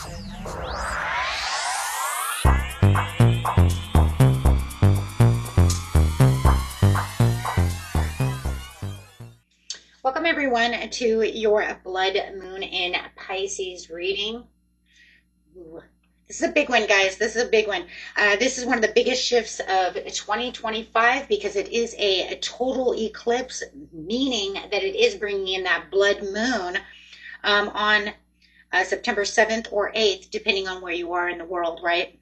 Welcome everyone to your blood moon in Pisces reading. Ooh, this is a big one, guys. This is a big one. This is one of the biggest shifts of 2025 because it is a total eclipse, meaning that it is bringing in that blood moon on September 7th or 8th, depending on where you are in the world, right?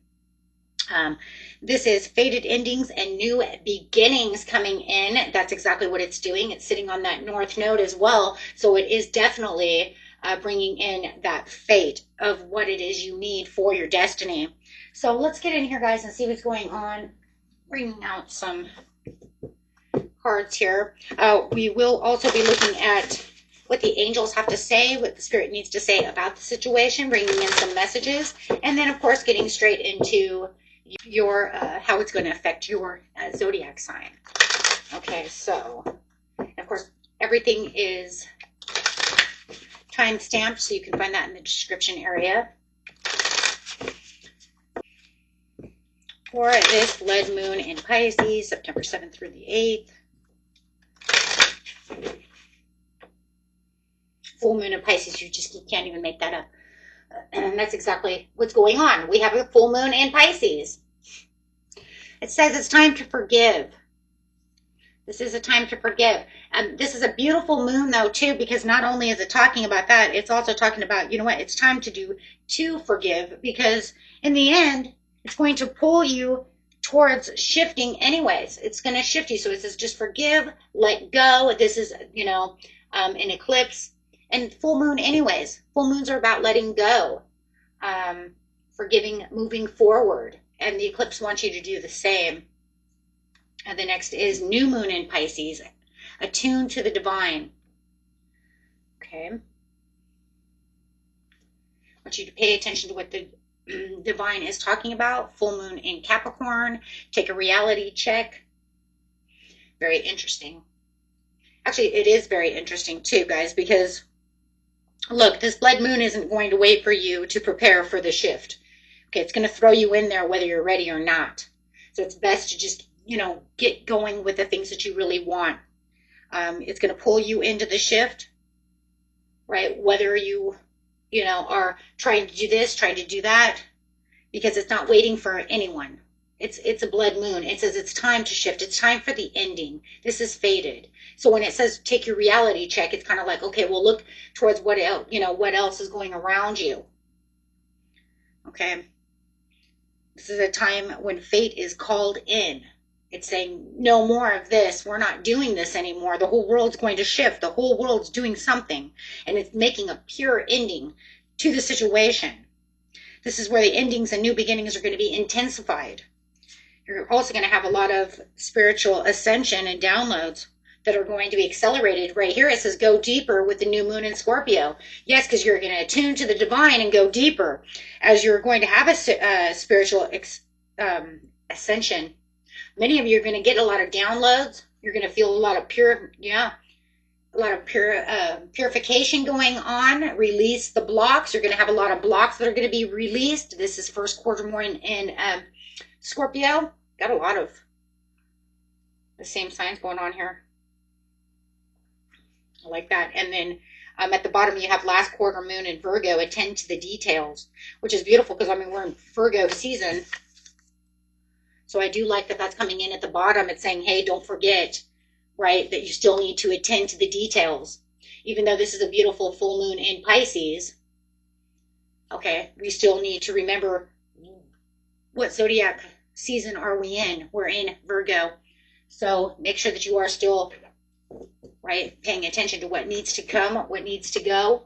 This is faded endings and new beginnings coming in. That's exactly what it's doing. It's sitting on that north node as well. So it is definitely bringing in that fate of what it is you need for your destiny. So let's get in here, guys, and see what's going on. Bringing out some cards here. We will also be looking at what the angels have to say, what the spirit needs to say about the situation, bringing in some messages, and then, of course, getting straight into your how it's going to affect your zodiac sign. Okay, so of course everything is time stamped, so you can find that in the description area. For this blood moon in Pisces, September 7th through the 8th. Full moon in Pisces, you can't even make that up. And that's exactly what's going on. We have a full moon in Pisces. It says it's time to forgive. This is a time to forgive. This is a beautiful moon, though, too, because not only is it talking about that, it's also talking about, you know what, it's time to forgive, because in the end, it's going to pull you towards shifting anyways. It's going to shift you. So it says just forgive, let go. This is, you know, an eclipse. And full moon anyways. Full moons are about letting go, forgiving, moving forward. And the eclipse wants you to do the same. And the next is new moon in Pisces, attuned to the divine. Okay. I want you to pay attention to what the divine is talking about. Full moon in Capricorn. Take a reality check. Very interesting. Actually, it is very interesting too, guys, because look, this blood moon isn't going to wait for you to prepare for the shift. Okay, it's going to throw you in there whether you're ready or not. So it's best to just, you know, get going with the things that you really want. It's going to pull you into the shift, right? Whether you know, are trying to do this, trying to do that, because it's not waiting for anyone. It's a blood moon. It says it's time to shift. It's time for the ending. This is fated. So when it says take your reality check, it's kind of like, okay, well, look towards what else, you know, what else is going around you. Okay. This is a time when fate is called in. It's saying no more of this. We're not doing this anymore. The whole world's going to shift. The whole world's doing something, and it's making a pure ending to the situation. This is where the endings and new beginnings are going to be intensified. You're also going to have a lot of spiritual ascension and downloads that are going to be accelerated. Right here it says go deeper with the new moon in Scorpio. Yes, because you're going to attune to the divine and go deeper as you're going to have a spiritual ascension. Many of you are going to get a lot of downloads. You're going to feel a lot of purification going on. Release the blocks. You're going to have a lot of blocks that are going to be released. This is first quarter more in Scorpio. Got a lot of the same signs going on here. I like that. And then at the bottom, you have last quarter moon in Virgo. Attend to the details, which is beautiful because, I mean, we're in Virgo season. So I do like that that's coming in at the bottom. It's saying, hey, don't forget, right, that you still need to attend to the details. Even though this is a beautiful full moon in Pisces, okay, we still need to remember what zodiac season are we in. We're in Virgo. So make sure that you are still, right, paying attention to what needs to come, what needs to go.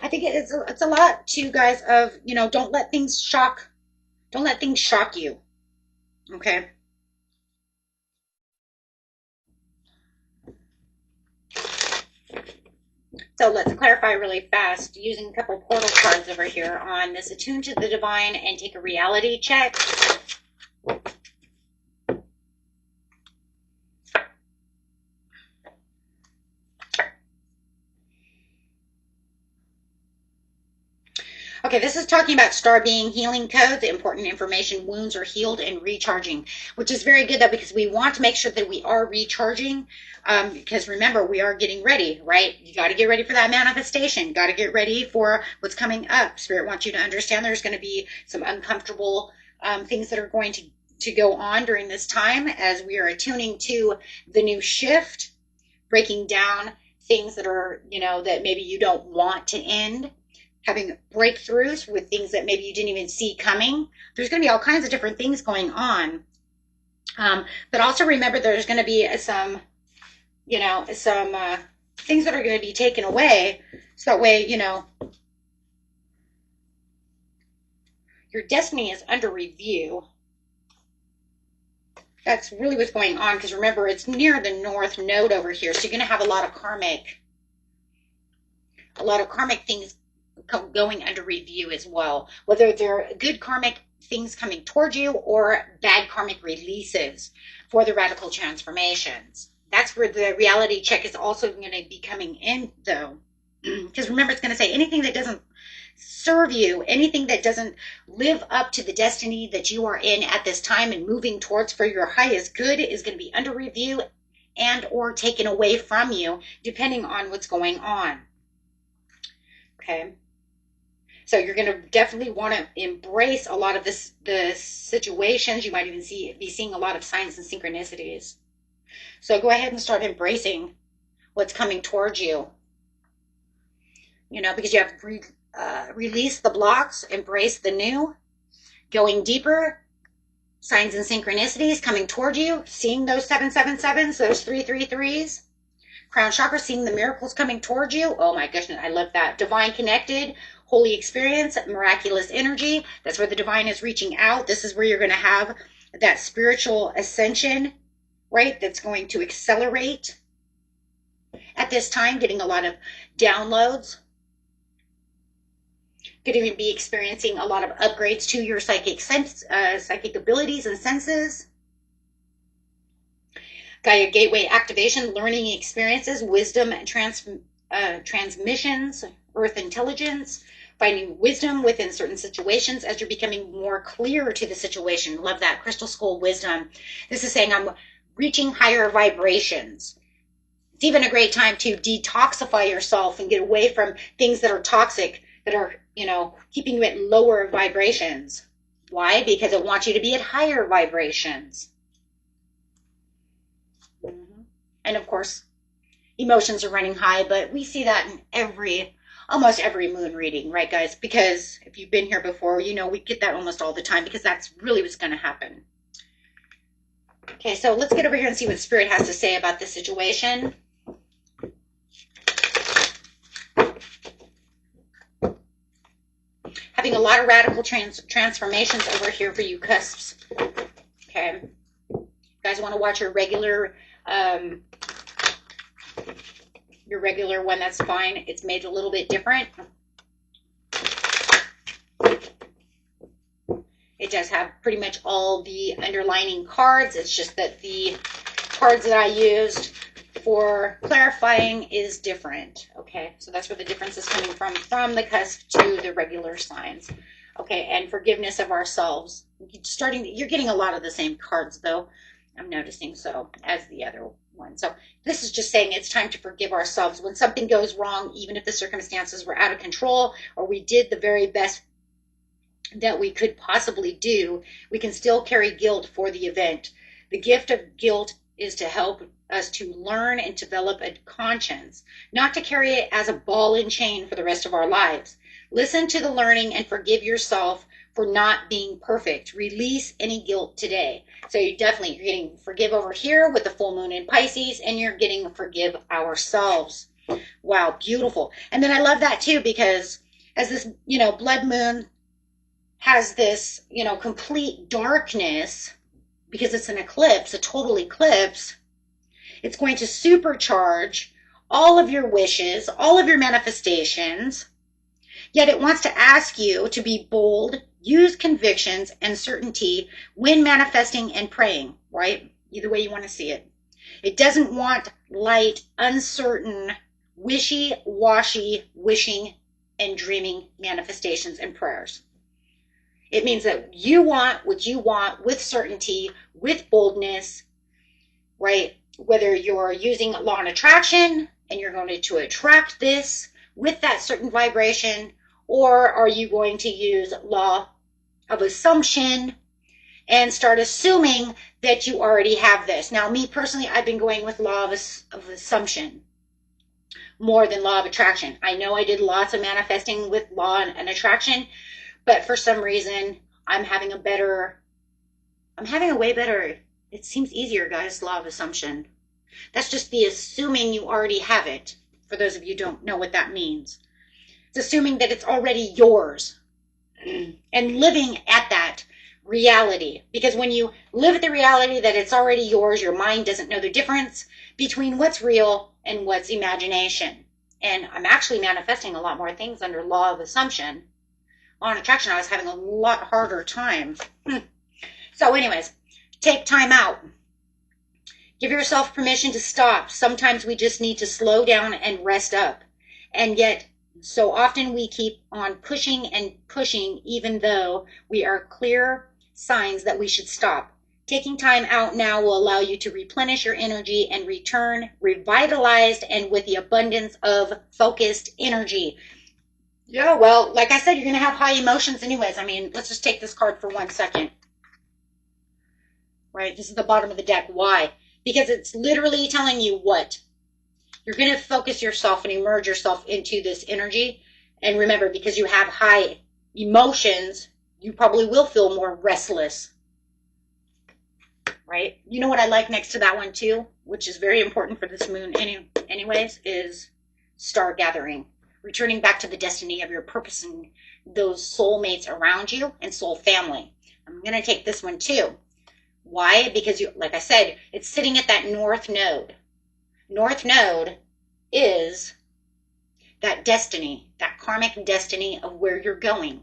I think it's a lot too, guys, of, you know, don't let things shock you. Okay. So let's clarify really fast using a couple portal cards over here on this attune to the divine and take a reality check. Okay, this is talking about star being healing codes, important information, wounds are healed and recharging, which is very good though, because we want to make sure that we are recharging. Because remember, we are getting ready, right? You got to get ready for that manifestation. Got to get ready for what's coming up. Spirit wants you to understand there's going to be some uncomfortable things that are going to go on during this time as we are attuning to the new shift, breaking down things that are, that maybe you don't want to end, having breakthroughs with things that maybe you didn't even see coming. There's going to be all kinds of different things going on. But also remember there's going to be some things that are going to be taken away. So that way, your destiny is under review. That's really what's going on, because remember, it's near the North Node over here. So you're going to have a lot of karmic things going under review as well, whether they're good karmic things coming towards you or bad karmic releases for the radical transformations. That's where the reality check is also going to be coming in, though, because remember, it's going to say anything that doesn't serve you, anything that doesn't live up to the destiny that you are in at this time and moving towards for your highest good is going to be under review and or taken away from you, depending on what's going on. Okay. So you're going to definitely want to embrace a lot of the situations. You might even be seeing a lot of signs and synchronicities. So go ahead and start embracing what's coming towards you. Because you have release the blocks, embrace the new, going deeper, signs and synchronicities coming toward you, seeing those 777s, those 333s, crown chakra, seeing the miracles coming toward you. Oh my goodness, I love that. Divine connected, holy experience, miraculous energy. That's where the divine is reaching out. This is where you're going to have that spiritual ascension, right? That's going to accelerate at this time, getting a lot of downloads. Could even be experiencing a lot of upgrades to your psychic abilities and senses. Gaia gateway activation, learning experiences, wisdom and transmissions, earth intelligence, finding wisdom within certain situations as you're becoming more clear to the situation. Love that. Crystal skull wisdom. This is saying I'm reaching higher vibrations. It's even a great time to detoxify yourself and get away from things that are toxic, that are, keeping you at lower vibrations. Why? Because it wants you to be at higher vibrations. And of course, emotions are running high, but we see that in almost every moon reading, right, guys? Because if you've been here before, we get that almost all the time, because that's really what's going to happen. Okay, so let's get over here and see what Spirit has to say about this situation. Having a lot of radical transformations over here for you, cusps. Okay. You guys want to watch your regular one, that's fine. It's made a little bit different. It does have pretty much all the underlining cards. It's just that the cards that I used for clarifying is different. Okay, so that's where the difference is coming from the cusp to the regular signs. Okay, and forgiveness of ourselves. You're getting a lot of the same cards, though, I'm noticing, so, as the other one. So this is just saying it's time to forgive ourselves. When something goes wrong, even if the circumstances were out of control or we did the very best that we could possibly do, we can still carry guilt for the event. The gift of guilt is to help us to learn and develop a conscience, not to carry it as a ball and chain for the rest of our lives. Listen to the learning and forgive yourself for not being perfect. Release any guilt today. So you're getting forgive over here with the full moon in Pisces, and you're getting forgive ourselves. Wow, beautiful. And then I love that too, because as this, blood moon has this, complete darkness, because it's an eclipse, a total eclipse, it's going to supercharge all of your wishes, all of your manifestations. Yet it wants to ask you to be bold, use convictions and certainty when manifesting and praying, right? Either way you want to see it. It doesn't want light, uncertain, wishy-washy wishing and dreaming manifestations and prayers. It means that you want what you want with certainty, with boldness, right? Whether you're using law and attraction and you're going to attract this with that certain vibration, or are you going to use law of assumption and start assuming that you already have this? Now, me personally, I've been going with law of assumption more than law of attraction. I know I did lots of manifesting with law and attraction, but for some reason, I'm having a way better, it seems easier, guys, law of assumption. That's just the assuming you already have it. For those of you who don't know what that means. It's assuming that it's already yours and living at that reality. Because when you live at the reality that it's already yours, your mind doesn't know the difference between what's real and what's imagination. And I'm actually manifesting a lot more things under law of assumption. On attraction, I was having a lot harder time. So anyways, take time out. Give yourself permission to stop. Sometimes we just need to slow down and rest up. And yet, so often we keep on pushing and pushing, even though we are clear signs that we should stop. Taking time out now will allow you to replenish your energy and return revitalized and with the abundance of focused energy. Yeah, well, like I said, you're going to have high emotions anyways. I mean, let's just take this card for 1 second. Right? This is the bottom of the deck. Why? Because it's literally telling you what? You're going to focus yourself and immerse yourself into this energy. And remember, because you have high emotions, you probably will feel more restless. Right? You know what I like next to that one too, which is very important for this moon anyways, is star gathering. Returning back to the destiny of your purpose and those soulmates around you and soul family. I'm going to take this one too. Why? Because, like I said, it's sitting at that north node. North node is that destiny, that karmic destiny of where you're going.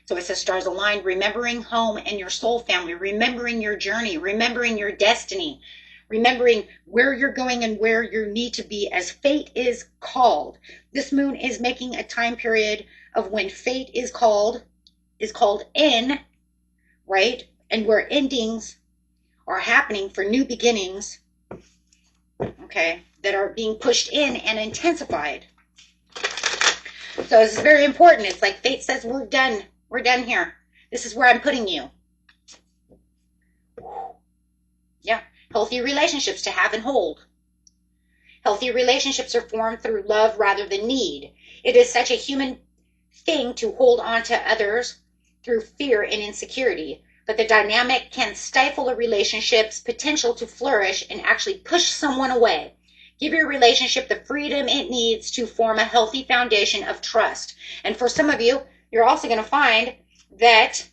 So it says stars aligned, remembering home and your soul family, remembering your journey, remembering your destiny, remembering where you're going and where you need to be as fate is called. This moon is making a time period of when fate is called in, right? And where endings are happening for new beginnings, okay, that are being pushed in and intensified. So this is very important. It's like fate says, we're done. We're done here. This is where I'm putting you. Yeah. Healthy relationships to have and hold. Healthy relationships are formed through love rather than need. It is such a human thing to hold on to others through fear and insecurity. But the dynamic can stifle a relationship's potential to flourish and actually push someone away. Give your relationship the freedom it needs to form a healthy foundation of trust. And for some of you, you're also going to find that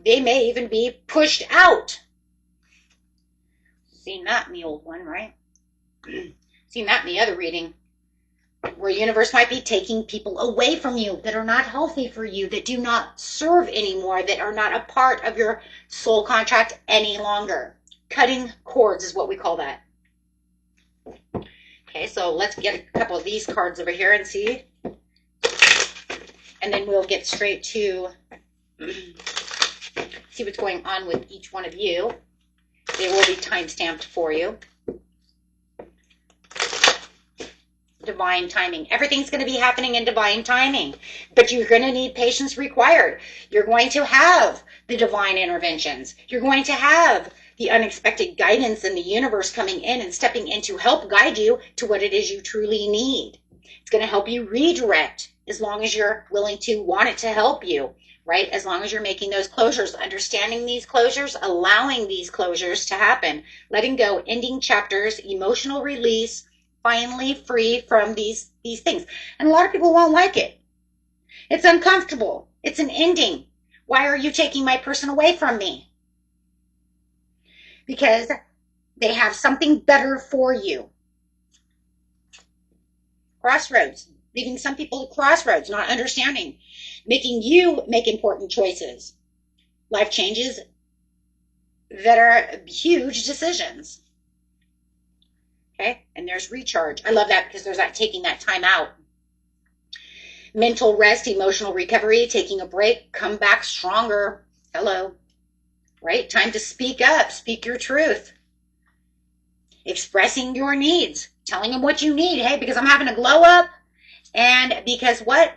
they may even be pushed out. Seen that in the old one, right? Seen that in the other reading, where universe might be taking people away from you that are not healthy for you, that do not serve anymore, that are not a part of your soul contract any longer. Cutting cords is what we call that. Okay, so let's get a couple of these cards over here and see. And then we'll get straight to see what's going on with each one of you. They will be time-stamped for you. Divine timing. Everything's going to be happening in divine timing, but you're going to need patience required. You're going to have the divine interventions. You're going to have the unexpected guidance in the universe coming in and stepping in to help guide you to what it is you truly need. It's going to help you redirect as long as you're willing to want it to help you, right? As long as you're making those closures, understanding these closures, allowing these closures to happen, letting go, ending chapters, emotional release, finally free from these things. And a lot of people won't like it. It's uncomfortable. It's an ending. Why are you taking my person away from me? Because they have something better for you. Crossroads. Leaving some people at crossroads, not understanding. Making you make important choices. Life changes that are huge decisions. Okay, and there's recharge. I love that because there's that taking that time out. Mental rest, emotional recovery, taking a break, come back stronger. Hello, right? Time to speak up, speak your truth. Expressing your needs, telling them what you need. Hey, because I'm having a glow up, and because what?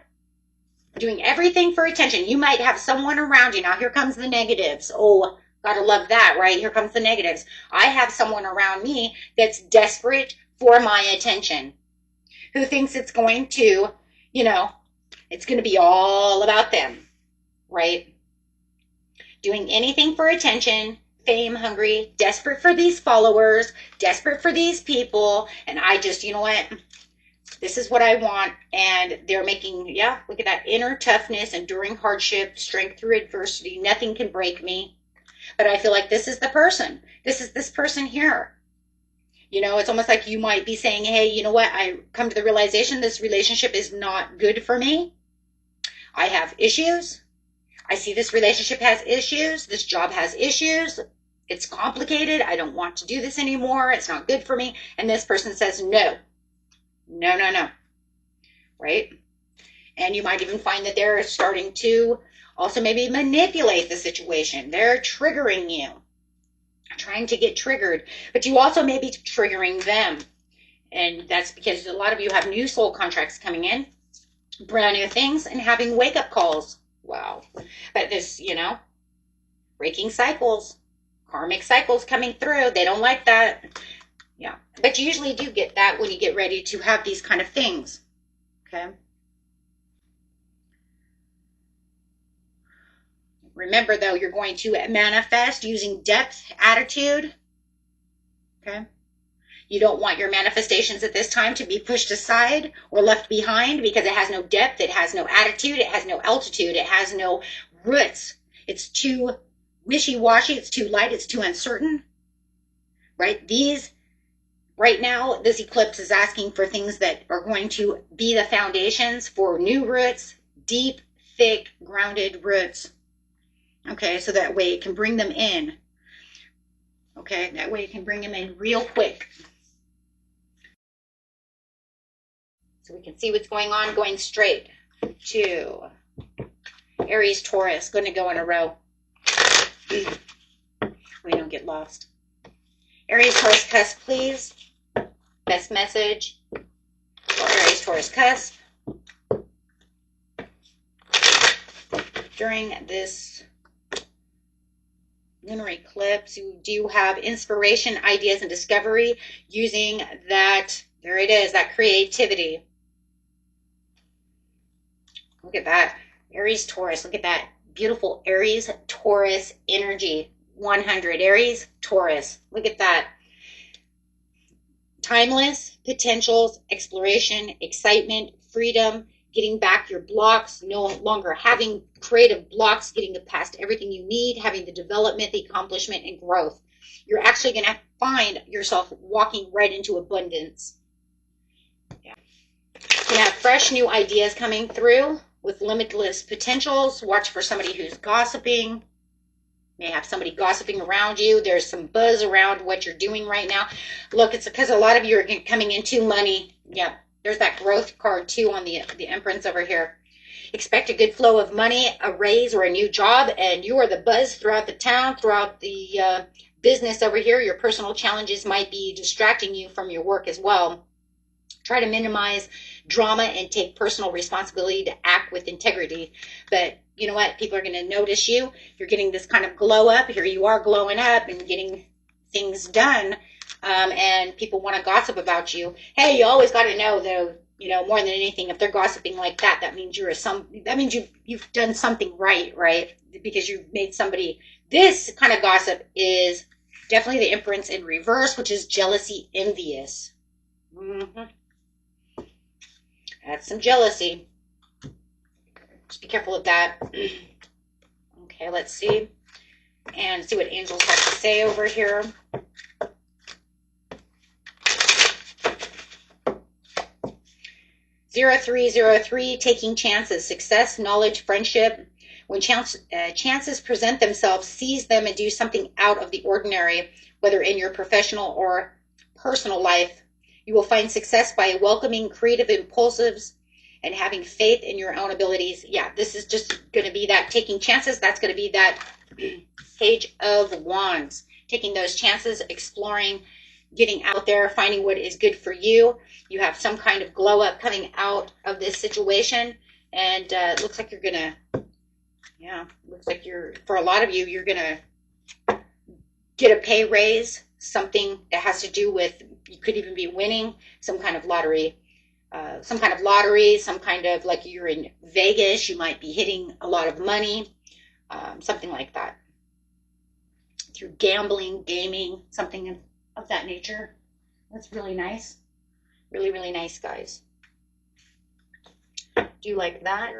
Doing everything for attention. You might have someone around you. Now, here comes the negatives. Oh, gotta love that, right? Here comes the negatives. I have someone around me that's desperate for my attention, who thinks it's going to, it's going to be all about them, right? Doing anything for attention, fame hungry, desperate for these followers, desperate for these people. And I just, you know what? This is what I want. And they're making, look at that inner toughness, enduring hardship, strength through adversity. Nothing can break me. But I feel like this is the person. This is this person here. It's almost like you might be saying, hey, you know what? I come to the realization this relationship is not good for me. I have issues. I see this relationship has issues. This job has issues. It's complicated. I don't want to do this anymore. It's not good for me. And this person says, no, no, no, no. Right? And you might even find that they're starting to also maybe manipulate the situation. They're triggering you, trying to get triggered. But you also may be triggering them. And that's because a lot of you have new soul contracts coming in, brand new things, and having wake-up calls. Wow. But this, breaking cycles, karmic cycles coming through. They don't like that. Yeah. But you usually do get that when you get ready to have these kind of things. Okay. Remember, though, you're going to manifest using depth, attitude. Okay. You don't want your manifestations at this time to be pushed aside or left behind because it has no depth, it has no attitude, it has no altitude, it has no roots. It's too wishy-washy, it's too light, it's too uncertain. Right? Right now, this eclipse is asking for things that are going to be the foundations for new roots, deep, thick, grounded roots. Okay, so that way it can bring them in. Okay, that way it can bring them in real quick. So we can see what's going on, going straight to Aries, Taurus. Going to go in a row. We don't get lost. Aries, Taurus, Cusp, please. Best message for Aries, Taurus, Cusp. During this lunar eclipse, you do have inspiration, ideas, and discovery using that, there it is, that creativity. Look at that. Aries, Taurus. Look at that. Beautiful Aries, Taurus energy. 100. Aries, Taurus. Look at that. Timeless potentials, exploration, excitement, freedom, getting back your blocks, no longer having creative blocks, getting past everything you need, having the development, the accomplishment, and growth. You're actually going to find yourself walking right into abundance. Yeah. You're going to have fresh new ideas coming through with limitless potentials. Watch for somebody who's gossiping. May have somebody gossiping around you. There's some buzz around what you're doing right now. Look, it's because a lot of you are coming into money. Yeah, there's that growth card too on the Empress over here. Expect a good flow of money, a raise, or a new job, and you are the buzz throughout the town, throughout the business over here. Your personal challenges might be distracting you from your work as well. Try to minimize drama and take personal responsibility to act with integrity. But you know what? People are going to notice you. You're getting this kind of glow up. Here you are glowing up and getting things done. And people want to gossip about you. Hey, you always got to know, though, more than anything, if they're gossiping like that, that means you've done something right? Because you've made somebody. This kind of gossip is definitely the Empress in reverse, which is jealousy, envious. That's some jealousy. Just be careful of that. Okay, let's see. And see what angels have to say over here. (0303) Taking chances. Success, knowledge, friendship. When chances present themselves, seize them and do something out of the ordinary, whether in your professional or personal life. You will find success by welcoming creative impulsives and having faith in your own abilities. Yeah, this is just going to be that taking chances. That's going to be that Page of Wands. Taking those chances, exploring, getting out there, finding what is good for you. You have some kind of glow up coming out of this situation. And it looks like you're going to, yeah, looks like you're, for a lot of you, you're going to get a pay raise, something that has to do with, you could even be winning some kind of lottery, some kind of like you're in Vegas, you might be hitting a lot of money, something like that. Through gambling, gaming, something of that nature. That's really nice. Really, really nice, guys. Do you like that?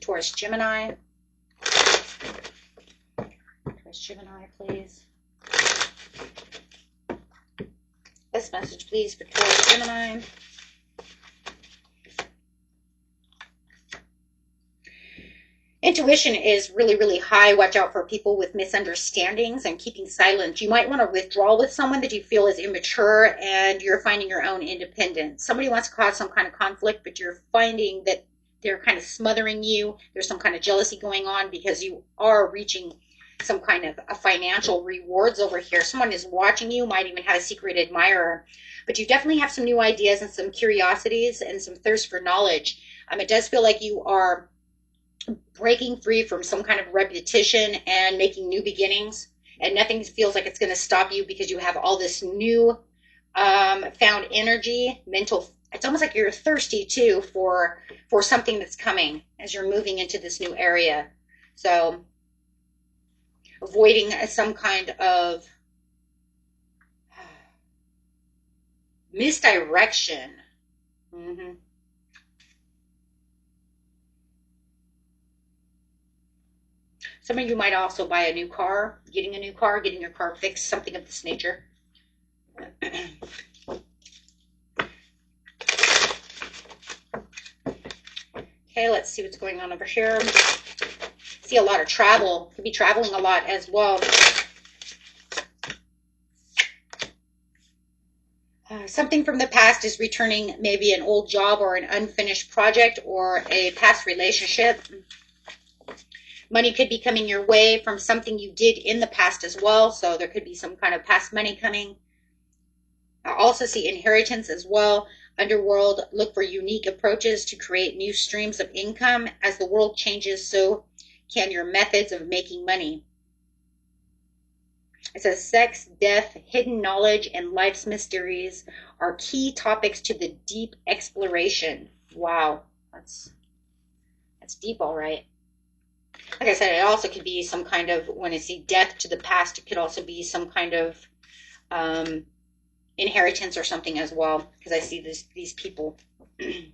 Taurus, Gemini. Taurus, Gemini, please. This message, please, for Taurus, Gemini. Intuition is really, really high. Watch out for people with misunderstandings and keeping silent. You might want to withdraw with someone that you feel is immature and you're finding your own independence. Somebody wants to cause some kind of conflict, but you're finding that they're kind of smothering you. There's some kind of jealousy going on because you are reaching some kind of a financial rewards over here. Someone is watching you, might even have a secret admirer, but you definitely have some new ideas and some curiosities and some thirst for knowledge. It does feel like you are breaking free from some kind of repetition and making new beginnings, and nothing feels like it's going to stop you because you have all this new found energy, mental. It's almost like you're thirsty too for something that's coming as you're moving into this new area. So avoiding some kind of misdirection. Some of you might also buy a new car, getting your car fixed, something of this nature. Okay, let's see what's going on over here. See a lot of travel. Could be traveling a lot as well. Something from the past is returning, maybe an old job or an unfinished project or a past relationship. Money could be coming your way from something you did in the past as well. So there could be some kind of past money coming. I also see inheritance as well. Underworld, look for unique approaches to create new streams of income. As the world changes, so can your methods of making money. It says sex, death, hidden knowledge, and life's mysteries are key topics to the deep exploration. Wow, that's deep, all right. Like I said, it also could be some kind of, when I see death to the past, it could also be some kind of inheritance or something as well, because I see these people. Okay.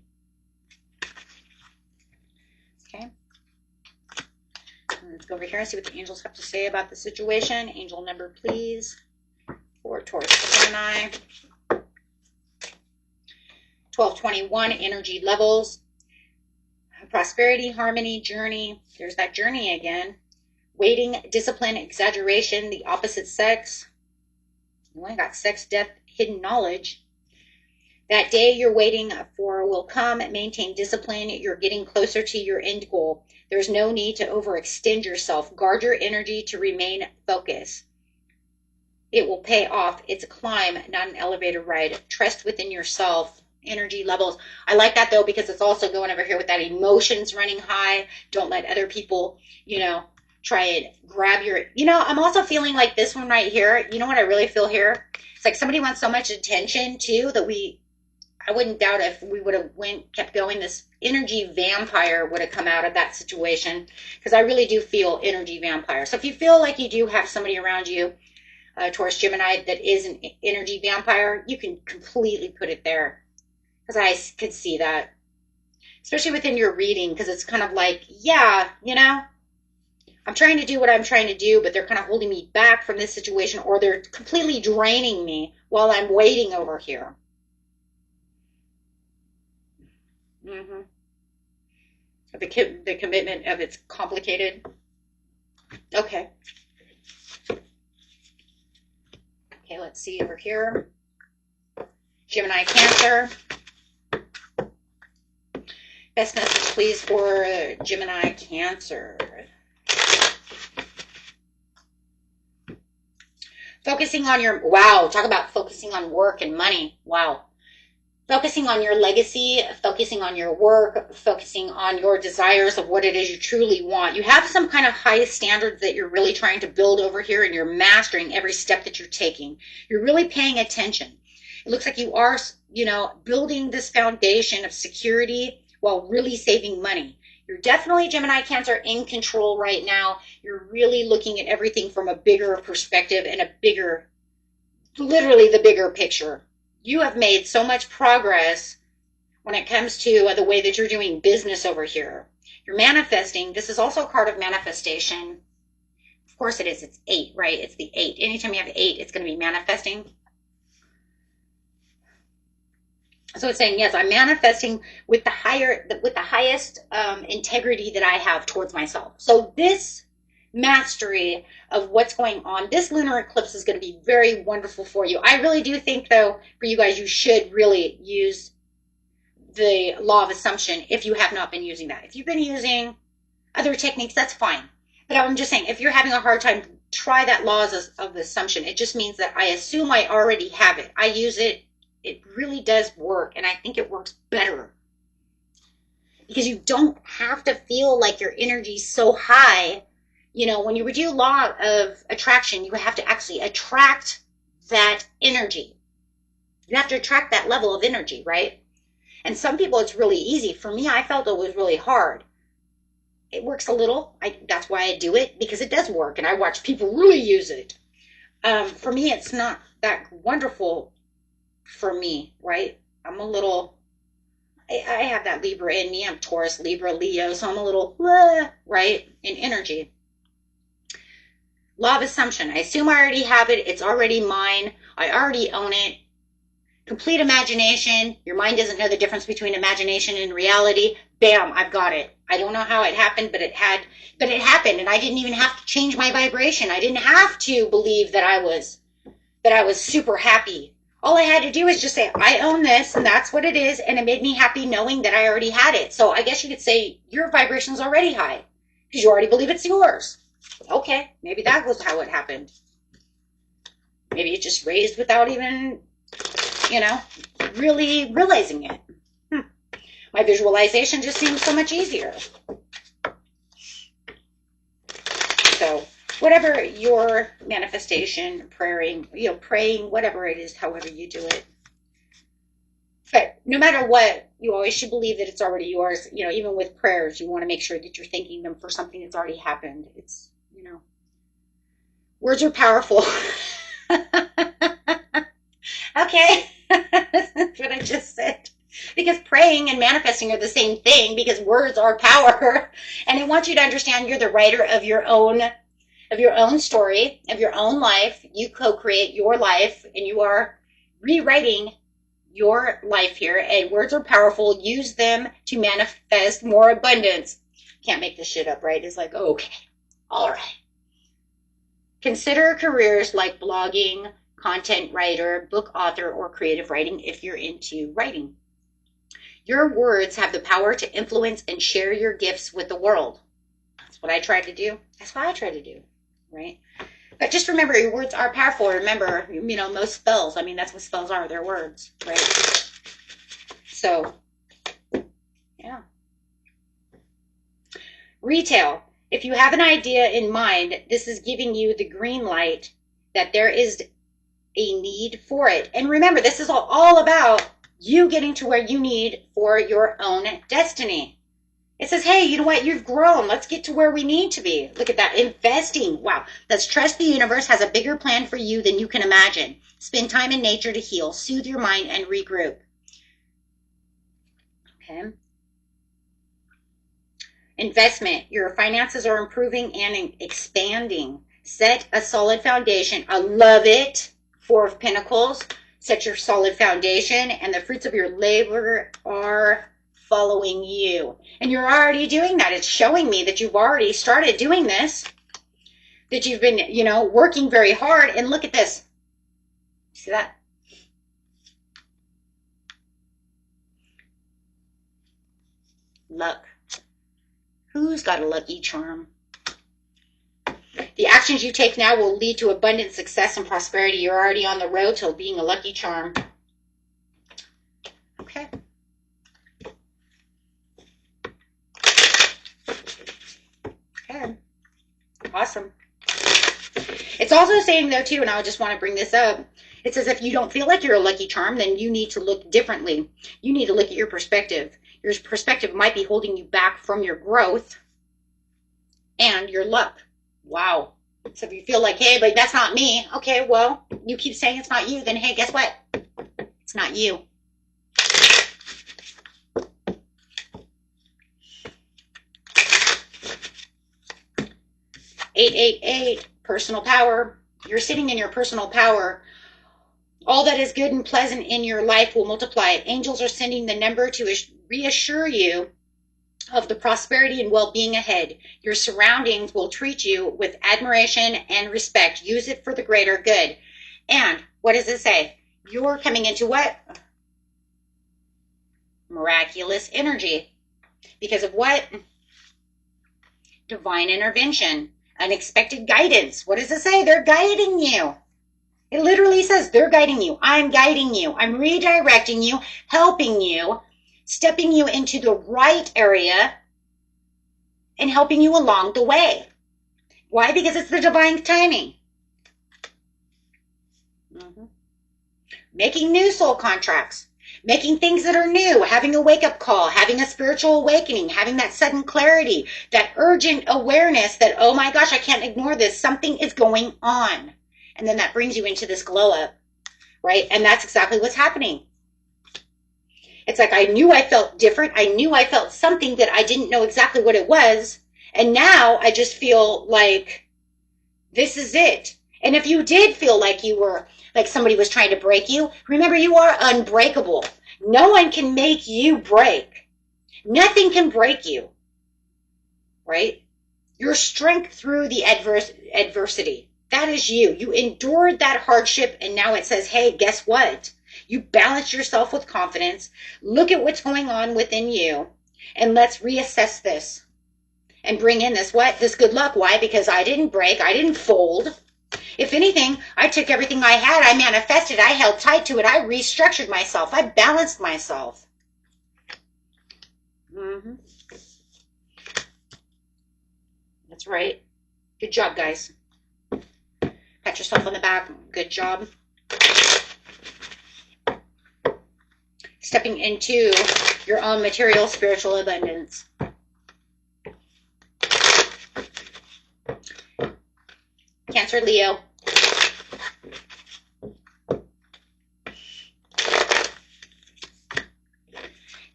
Let's go over here and see what the angels have to say about the situation. Angel number, please, for Taurus, Gemini. 1221, energy levels. Prosperity, harmony, journey. There's that journey again. Waiting, discipline, exaggeration, the opposite sex. You only got sex, death, hidden knowledge. That day you're waiting for will come. Maintain discipline. You're getting closer to your end goal. There's no need to overextend yourself. Guard your energy to remain focused. It will pay off. It's a climb, not an elevator ride. Trust within yourself. Energy levels. I like that though, because it's also going over here with that emotions running high. Don't let other people, try and grab your, I'm also feeling like this one right here. You know what I really feel here? It's like somebody wants so much attention too that I wouldn't doubt if we would have kept going, this energy vampire would have come out of that situation, because I really do feel energy vampire. So if you feel like you do have somebody around you, Taurus, Gemini, that is an energy vampire, you can completely put it there. Because I could see that, especially within your reading, because it's kind of like, yeah, I'm trying to do what I'm trying to do, but they're kind of holding me back from this situation, or they're completely draining me while I'm waiting over here. The commitment of it's complicated. Okay. Okay, let's see over here. Gemini, Cancer. Best message, please, for Gemini, Cancer. Focusing on your, wow, talk about focusing on work and money. Wow. Focusing on your legacy, focusing on your work, focusing on your desires of what it is you truly want. You have some kind of high standards that you're really trying to build over here, and you're mastering every step that you're taking. You're really paying attention. It looks like you are, you know, building this foundation of security while really saving money. You're definitely, Gemini, Cancer, in control right now. You're really looking at everything from a bigger perspective and a bigger, literally the bigger picture. You have made so much progress when it comes to the way that you're doing business over here. You're manifesting. This is also a card of manifestation. Of course it is. It's 8, right? It's the 8. Anytime you have 8, it's going to be manifesting. So it's saying, yes, I'm manifesting with the highest integrity that I have towards myself. So this mastery of what's going on, this lunar eclipse is going to be very wonderful for you. I really do think, though, for you guys, you should really use the law of assumption if you have not been using that. If you've been using other techniques, that's fine. But I'm just saying, if you're having a hard time, try that law of assumption. It just means that I assume I already have it. I use it. It really does work, and I think it works better. Because you don't have to feel like your energy's so high. You know, when you do law of attraction, you have to actually attract that energy. You have to attract that level of energy, right? And some people, it's really easy. For me, I felt it was really hard. It works a little. That's why I do it, because it does work, and I watch people really use it. For me, it's not that wonderful for me, right? I'm a little, I have that Libra in me. I'm Taurus, Libra, Leo, so I'm a little, right, in energy. Law of assumption. I assume I already have it. It's already mine. I already own it. Complete imagination. Your mind doesn't know the difference between imagination and reality. Bam, I've got it. I don't know how it happened, but it happened, and I didn't even have to change my vibration. I didn't have to believe that I was super happy. All I had to do is just say, I own this, and that's what it is, and it made me happy knowing that I already had it. So I guess you could say your vibration's already high, because you already believe it's yours. Okay, maybe that was how it happened. Maybe it just raised without even, you know, really realizing it. My visualization just seems so much easier. So whatever your manifestation, praying, whatever it is, however you do it. But no matter what, you always should believe that it's already yours. You know, even with prayers, you want to make sure that you're thanking them for something that's already happened. It's, you know, words are powerful. Okay, that's what I just said. Because praying and manifesting are the same thing, because words are power. And I want you to understand you're the writer of your own story, of your own life. You co-create your life, and you are rewriting your life here. And words are powerful. Use them to manifest more abundance. Can't make this shit up, right? It's like, okay, all right. Consider careers like blogging, content writer, book author, or creative writing if you're into writing. Your words have the power to influence and share your gifts with the world. That's what I try to do. That's what I try to do, right? But just remember, your words are powerful. Remember, you know, most spells, I mean, that's what spells are. They're words, right? So, yeah. Retail. If you have an idea in mind, this is giving you the green light that there is a need for it. And remember, this is all about you getting to where you need for your own destiny. It says, hey, you know what? You've grown. Let's get to where we need to be. Look at that. Investing. Wow. Let's trust the universe has a bigger plan for you than you can imagine. Spend time in nature to heal, soothe your mind, and regroup. Okay. Investment. Your finances are improving and expanding. Set a solid foundation. I love it. 4 of Pentacles. Set your solid foundation, and the fruits of your labor are following you. And you're already doing that. It's showing me that you've already started doing this, that you've been, you know, working very hard. And look at this. See that? luck. Who's got a lucky charm? The actions you take now will lead to abundant success and prosperity. You're already on the road to being a lucky charm. Okay. Okay. Awesome. It's also saying, though, too, and I just want to bring this up, it says if you don't feel like you're a lucky charm, then you need to look differently. You need to look at your perspective. Your perspective might be holding you back from your growth and your luck. Wow. So if you feel like, hey, but that's not me. Okay, well, you keep saying it's not you, then hey, guess what? It's not you. $888, personal power. You're sitting in your personal power. All that is good and pleasant in your life will multiply. Angels are sending the number to reassure you of the prosperity and well-being ahead. Your surroundings will treat you with admiration and respect. Use it for the greater good. And what does it say? You're coming into what? Miraculous energy. Because of what? Divine intervention. Unexpected guidance. What does it say? They're guiding you. It literally says they're guiding you. I'm guiding you. I'm redirecting you, helping you, stepping you into the right area, and helping you along the way. Why? Because it's the divine timing. Making new soul contracts. Making things that are new, having a wake-up call, having a spiritual awakening, having that sudden clarity, that urgent awareness that, oh my gosh, I can't ignore this. Something is going on. And then that brings you into this glow-up, right? And that's exactly what's happening. It's like I knew I felt different. I knew I felt something that I didn't know exactly what it was. And now I just feel like this is it. And if you did feel like you were, like somebody was trying to break you, remember you are unbreakable. No one can make you break. Nothing can break you, right? Your strength through the adversity. That is you. You endured that hardship, and now it says, hey, guess what? You balance yourself with confidence. Look at what's going on within you, and let's reassess this and bring in this what? This good luck. Why? Because I didn't break. I didn't fold. If anything, I took everything I had, I manifested, I held tight to it, I restructured myself, I balanced myself. That's right. Good job, guys. Pat yourself on the back. Good job. Stepping into your own material, spiritual abundance. Cancer, Leo.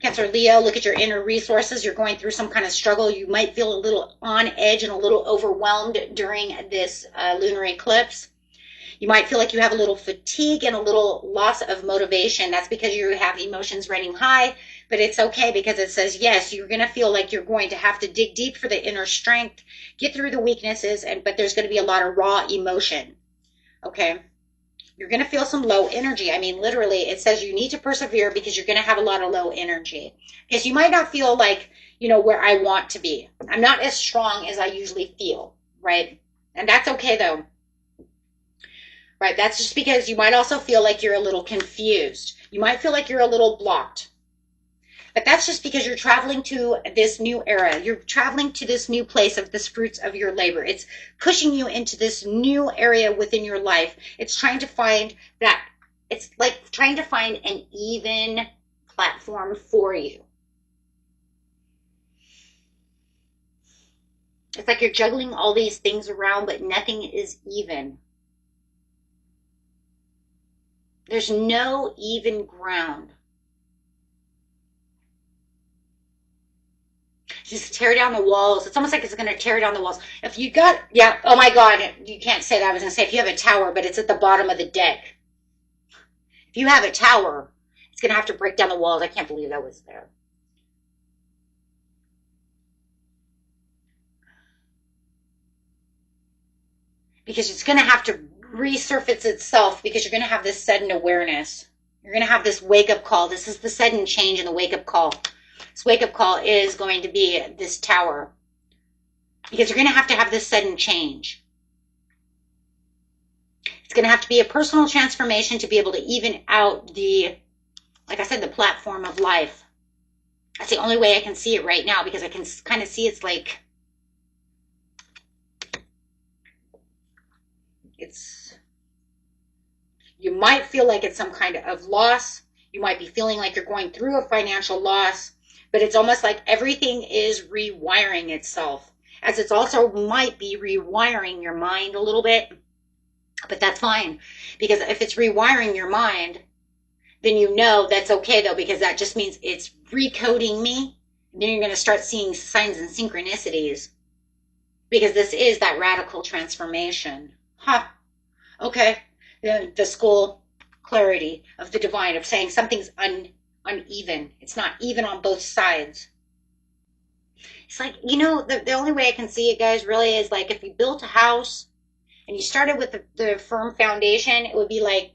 Cancer, Leo, look at your inner resources. You're going through some kind of struggle. You might feel a little on edge and a little overwhelmed during this lunar eclipse. You might feel like you have a little fatigue and a little loss of motivation. That's because you have emotions running high, but it's okay because it says, yes, you're going to feel like you're going to have to dig deep for the inner strength, get through the weaknesses, but there's going to be a lot of raw emotion, okay? You're going to feel some low energy. I mean, literally, it says you need to persevere because you're going to have a lot of low energy. Because you might not feel like, you know, where I want to be. I'm not as strong as I usually feel, right? And that's okay, though. Right, that's just because you might also feel like you're a little confused. You might feel like you're a little blocked. But that's just because you're traveling to this new era. You're traveling to this new place of this fruits of your labor. It's pushing you into this new area within your life. It's trying to find that, it's like trying to find an even platform for you. It's like you're juggling all these things around, but nothing is even. There's no even ground. Just tear down the walls. It's almost like it's going to tear down the walls. If you got, yeah, oh my God, you can't say that. I was going to say if you have a tower, but it's at the bottom of the deck. If you have a tower, it's going to have to break down the walls. I can't believe that was there. Because it's going to have to resurface itself because you're going to have this sudden awareness. You're going to have this wake-up call. This is the sudden change in the wake-up call. This wake-up call is going to be this Tower, because you're going to have this sudden change. It's going to have to be a personal transformation to be able to even out the, like I said, the platform of life. That's the only way I can see it right now, because I can kind of see it's like, you might feel like it's some kind of loss. You might be feeling like you're going through a financial loss, but it's almost like everything is rewiring itself, as it's also might be rewiring your mind a little bit. But that's fine, because if it's rewiring your mind, then you know that's okay, though, because that just means it's recoding me. Then you're going to start seeing signs and synchronicities, because this is that radical transformation. Huh. Okay. The school clarity of the divine, of saying something's uneven. It's not even on both sides. It's like, you know, the only way I can see it, guys, really is like if you built a house and you started with the firm foundation, it would be like,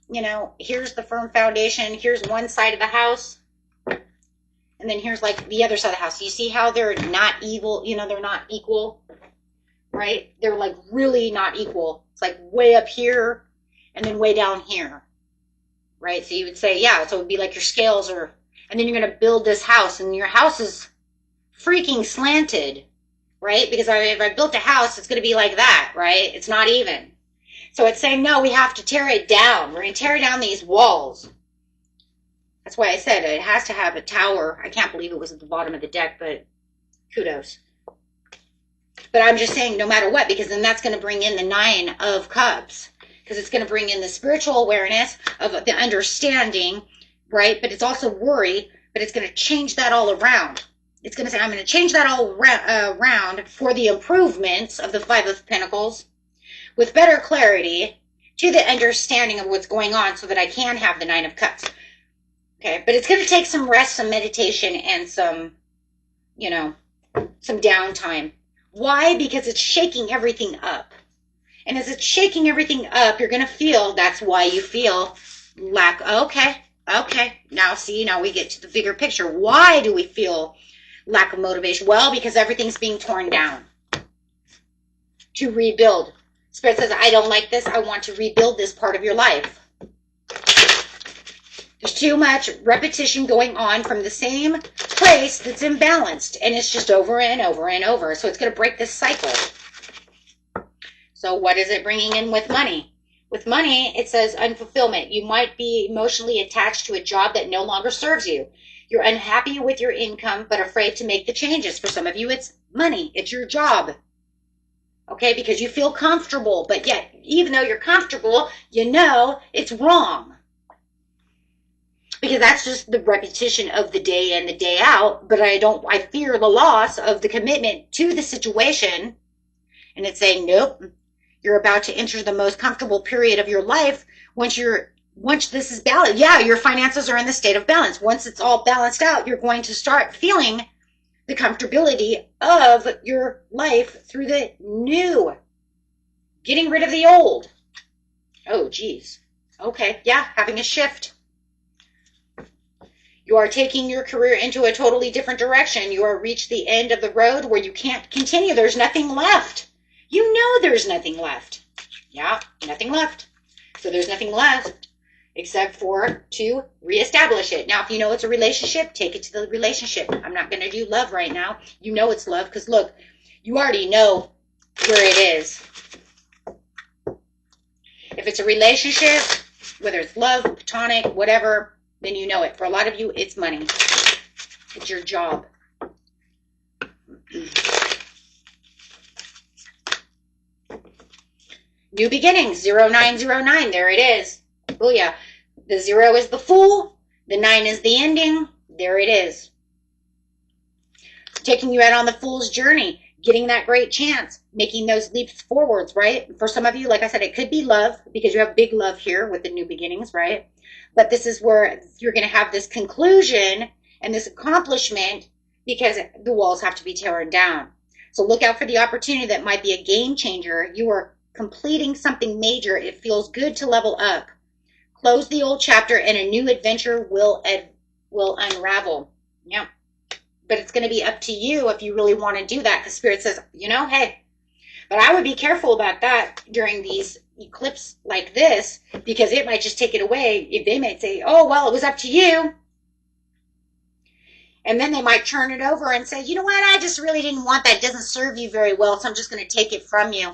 you know, here's the firm foundation, here's one side of the house, and then here's like the other side of the house. You see how they're not evil, you know, they're not equal, right? They're like really not equal. It's like way up here and then way down here, right? So you would say, yeah, so it would be like your scales are, and then you're going to build this house, and your house is freaking slanted, right? Because if I built a house, it's going to be like that, right? It's not even. So it's saying, no, we have to tear it down. We're going to tear down these walls. That's why I said it has to have a tower. I can't believe it was at the bottom of the deck, but kudos. But I'm just saying, no matter what, because then that's going to bring in the 9 of Cups, because it's going to bring in the spiritual awareness of the understanding, right? But it's also worry, but it's going to change that all around. It's going to say, I'm going to change that all around for the improvements of the 5 of Pentacles, with better clarity to the understanding of what's going on, so that I can have the 9 of Cups. Okay, but it's going to take some rest, some meditation, and some, you know, some downtime. Why? Because it's shaking everything up. And as it's shaking everything up, you're going to feel, that's why you feel lack. Okay. Now see, now we get to the bigger picture. Why do we feel lack of motivation? Well, because everything's being torn down to rebuild. Spirit says, I don't like this. I want to rebuild this part of your life. There's too much repetition going on from the same place that's imbalanced. And it's just over and over and over. So it's going to break this cycle. So what is it bringing in with money? With money, it says unfulfillment. You might be emotionally attached to a job that no longer serves you. You're unhappy with your income, but afraid to make the changes. For some of you, it's money. It's your job. Okay, because you feel comfortable, but yet, even though you're comfortable, you know it's wrong. Because that's just the repetition of the day in, the day out, but I fear the loss of the commitment to the situation. And it's saying, nope, you're about to enter the most comfortable period of your life once this is balanced. Yeah, your finances are in the state of balance. Once it's all balanced out, you're going to start feeling the comfortability of your life through the new. Getting rid of the old. Oh, geez. Okay, yeah, having a shift. You are taking your career into a totally different direction. You are reached the end of the road where you can't continue. There's nothing left. You know there's nothing left. Yeah, nothing left. So there's nothing left except for to reestablish it. Now, if you know it's a relationship, take it to the relationship. I'm not going to do love right now. You know it's love because, look, you already know where it is. If it's a relationship, whether it's love, platonic, whatever, then you know it. For a lot of you, it's money. It's your job. New beginnings, 0909. There it is. Booyah. The 0 is the Fool. The 9 is the ending. There it is. Taking you out on the Fool's journey. Getting that great chance. Making those leaps forwards, right? For some of you, like I said, it could be love because you have big love here with the new beginnings, right? But this is where you're going to have this conclusion and this accomplishment because the walls have to be torn down. So look out for the opportunity that might be a game changer. You are completing something major. It feels good to level up. Close the old chapter and a new adventure will unravel. Yeah. But it's going to be up to you if you really want to do that, because Spirit says, you know, hey, but I would be careful about that during these eclipses like this, because it might just take it away. If they might say, oh, well, it was up to you. And then they might turn it over and say, you know what, I just really didn't want that. It doesn't serve you very well, so I'm just going to take it from you.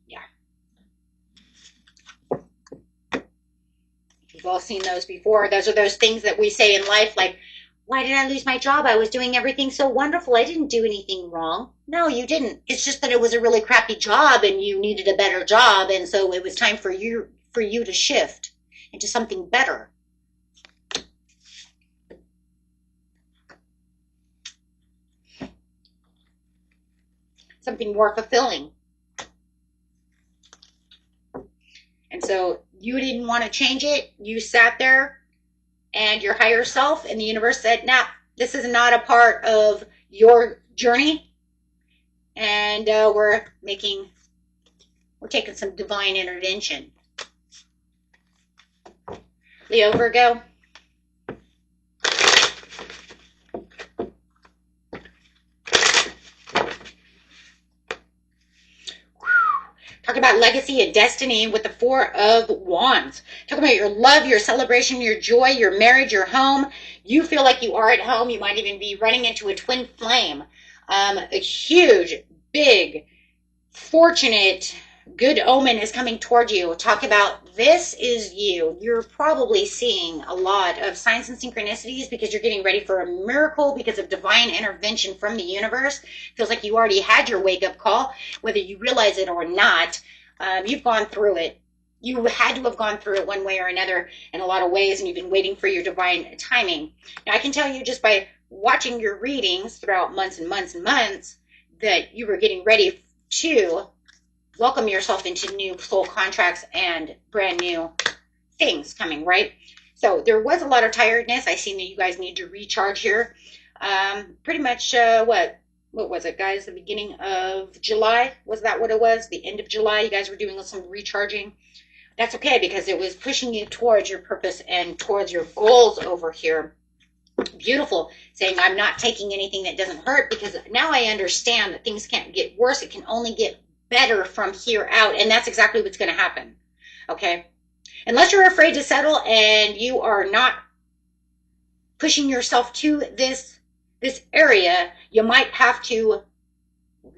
Yeah. You've all seen those before. Those are those things that we say in life, like, why did I lose my job? I was doing everything so wonderful. I didn't do anything wrong. No, you didn't. It's just that it was a really crappy job and you needed a better job. And so it was time for you to shift into something better. Something more fulfilling. And so you didn't want to change it. You sat there and your higher self and the universe said, nah, this is not a part of your journey. And we're taking some divine intervention. Leo, Virgo. Talk about legacy and destiny with the Four of Wands. Talk about your love, your celebration, your joy, your marriage, your home. You feel like you are at home. You might even be running into a twin flame. A huge, big, fortunate, good omen is coming toward you. Talk about this is you. You're probably seeing a lot of signs and synchronicities because you're getting ready for a miracle because of divine intervention from the universe. Feels like you already had your wake-up call, whether you realize it or not. You've gone through it. You had to have gone through it one way or another in a lot of ways, and you've been waiting for your divine timing. Now, I can tell you just by watching your readings throughout months and months and months that you were getting ready to welcome yourself into new soul contracts and brand new things coming, right? So there was a lot of tiredness. I seen that you guys need to recharge here. Pretty much what was it, guys? The beginning of July? Was that what it was? The end of July? You guys were doing some recharging. That's okay because it was pushing you towards your purpose and towards your goals over here. Beautiful. Saying I'm not taking anything that doesn't hurt because now I understand that things can't get worse. It can only get better from here out. And that's exactly what's going to happen. Okay. Unless you're afraid to settle and you are not pushing yourself to this area, you might have to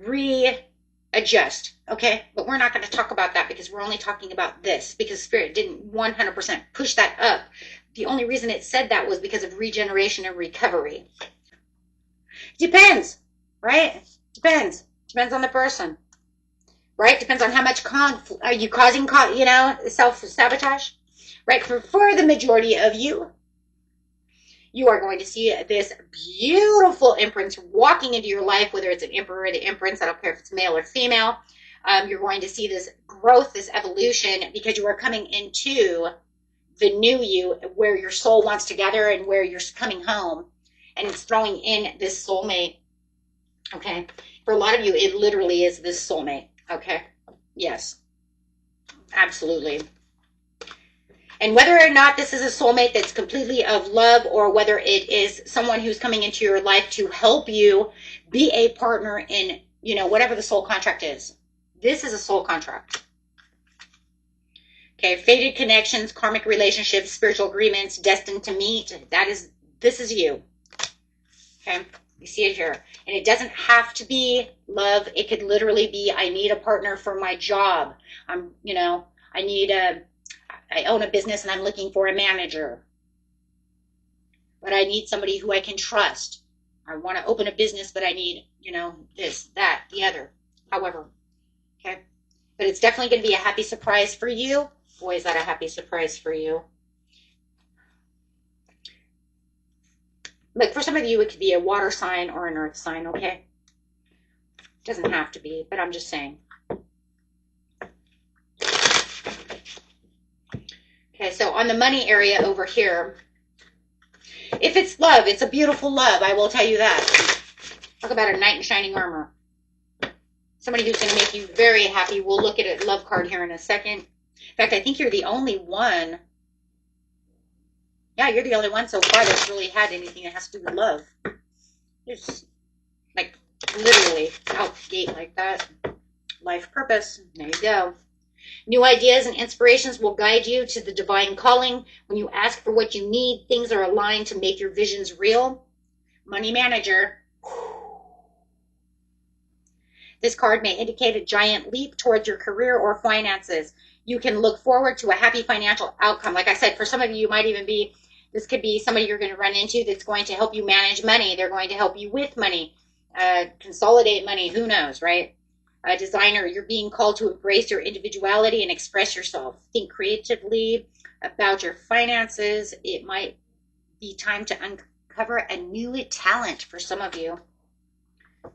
readjust. Okay. But we're not going to talk about that because we're only talking about this because Spirit didn't 100% push that up. The only reason it said that was because of regeneration and recovery. Depends, right? Depends. Depends on the person. Right? Depends on how much conflict. Are you causing, self-sabotage? Right? For the majority of you, you are going to see this beautiful Empress walking into your life, whether it's an Emperor or the Empress. I don't care if it's male or female. You're going to see this growth, this evolution, because you are coming into the new you where your soul wants to gather and where you're coming home. And it's throwing in this soulmate. Okay? For a lot of you, it literally is this soulmate. Okay. Yes. Absolutely. And whether or not this is a soulmate that's completely of love or whether it is someone who's coming into your life to help you be a partner in, whatever the soul contract is. This is a soul contract. Okay. Fated connections, karmic relationships, spiritual agreements, destined to meet. This is you. Okay. You see it here. And it doesn't have to be love. It could literally be, I need a partner for my job. I own a business and I'm looking for a manager. But I need somebody who I can trust. I want to open a business, but I need, this, that, the other. However, okay. But it's definitely going to be a happy surprise for you. Boy, is that a happy surprise for you. Like for some of you, it could be a water sign or an earth sign, okay? It doesn't have to be, but I'm just saying. Okay, so on the money area over here, if it's love, it's a beautiful love, I will tell you that. Talk about a knight in shining armor. Somebody who's going to make you very happy. We'll look at a love card here in a second. In fact, I think you're the only one. Yeah, you're the only one so far that's really had anything that has to do with love. It's like literally out the gate like that. Life purpose. There you go. New ideas and inspirations will guide you to the divine calling. When you ask for what you need, things are aligned to make your visions real. Money manager. This card may indicate a giant leap towards your career or finances. You can look forward to a happy financial outcome. Like I said, for some of you, might even be, this could be somebody you're going to run into that's going to help you manage money. They're going to help you with money, consolidate money. Who knows, right? A designer, you're being called to embrace your individuality and express yourself. Think creatively about your finances. It might be time to uncover a new talent for some of you.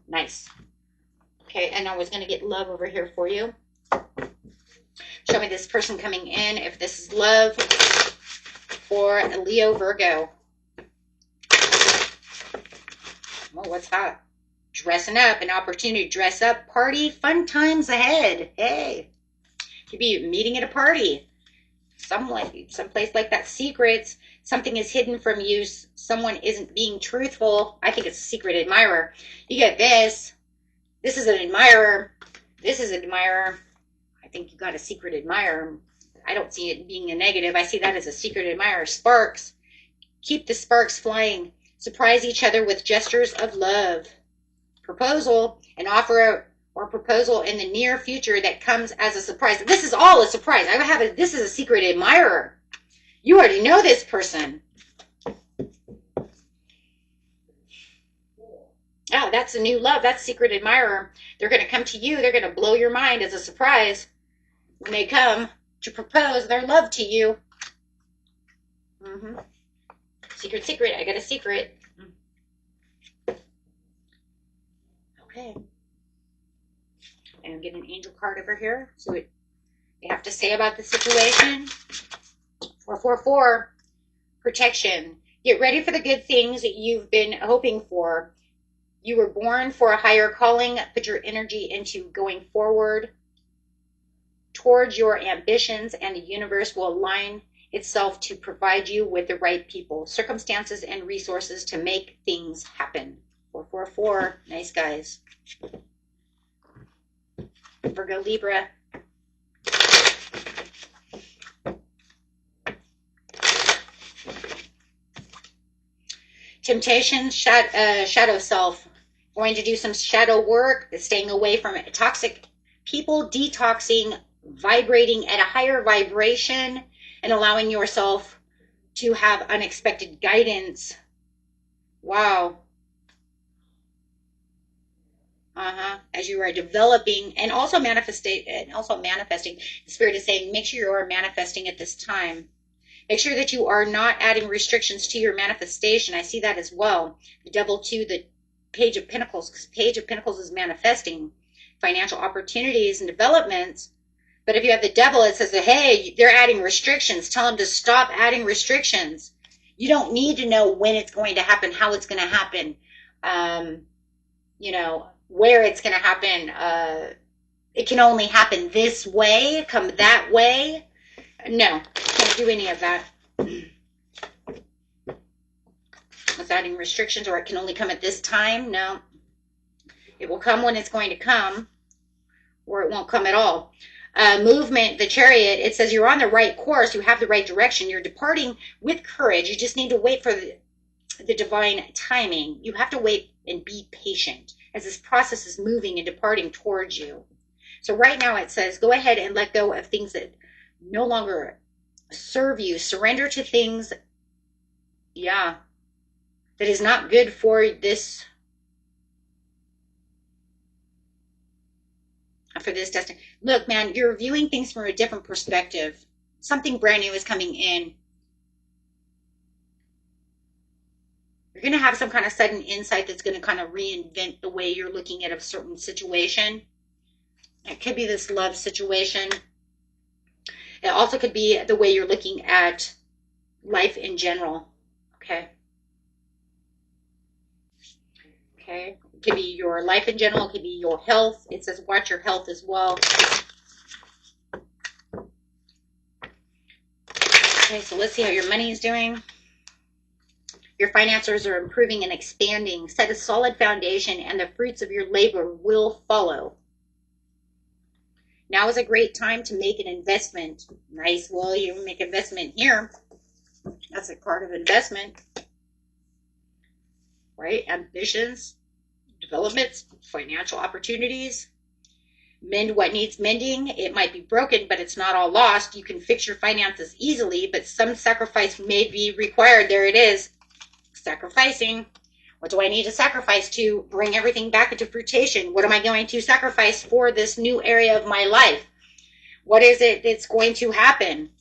Nice. Okay, and I was going to get love over here for you. Show me this person coming in, if this is love for Leo, Virgo. Oh, what's that? Dressing up, an opportunity to dress up, party, fun times ahead. Hey, you'd be meeting at a party. Someplace like that. Secrets. Something is hidden from you. Someone isn't being truthful. I think it's a secret admirer. You get this. This is an admirer. This is an admirer. I think you got a secret admirer. I don't see it being a negative. I see that as a secret admirer. Sparks. Keep the sparks flying. Surprise each other with gestures of love. Proposal. An offer or proposal in the near future that comes as a surprise. This is all a surprise. This is a secret admirer. You already know this person. Oh, that's a new love. That's secret admirer. They're going to come to you. They're going to blow your mind as a surprise when they come to propose their love to you. Secret, secret. I got a secret. Okay. And get an angel card over here. See what they have to say about the situation. 444. Protection. Get ready for the good things that you've been hoping for. You were born for a higher calling. Put your energy into going forward towards your ambitions, and the universe will align itself to provide you with the right people, circumstances, and resources to make things happen. 444. Nice, guys. Virgo, Libra. Temptation, shadow self. Going to do some shadow work, staying away from toxic people, detoxing, vibrating at a higher vibration, and allowing yourself to have unexpected guidance. Wow. As you are developing and also manifesting, the Spirit is saying, make sure you are manifesting at this time. Make sure that you are not adding restrictions to your manifestation. I see that as well. The Devil to the Page of Pentacles, because Page of Pentacles is manifesting financial opportunities and developments. But if you have the Devil, it says, hey, they're adding restrictions. Tell them to stop adding restrictions. You don't need to know when it's going to happen, how it's going to happen, where it's going to happen. It can only happen this way, come that way. No, can't do any of that. It's adding restrictions, or it can only come at this time. No, it will come when it's going to come, or it won't come at all. Movement, the Chariot, it says you're on the right course. You have the right direction. You're departing with courage. You just need to wait for the divine timing. You have to wait and be patient as this process is moving and departing towards you. So right now it says, go ahead and let go of things that no longer serve you. Surrender to things, that is not good for this destiny. Look, man, you're viewing things from a different perspective. Something brand new is coming in. You're going to have some kind of sudden insight that's going to kind of reinvent the way you're looking at a certain situation. It could be this love situation. It also could be the way you're looking at life in general. Okay. Okay. It could be your life in general. It could be your health. It says watch your health as well. Okay, so let's see how your money is doing. Your finances are improving and expanding. Set a solid foundation and the fruits of your labor will follow. Now is a great time to make an investment. Nice. Well, you make investment here. That's a part of investment. Right? Ambitions, developments, financial opportunities. Mend what needs mending. It might be broken, but it's not all lost. You can fix your finances easily, but some sacrifice may be required. There it is. Sacrificing. What do I need to sacrifice to bring everything back into fruition? What am I going to sacrifice for this new area of my life? What is it that's going to happen?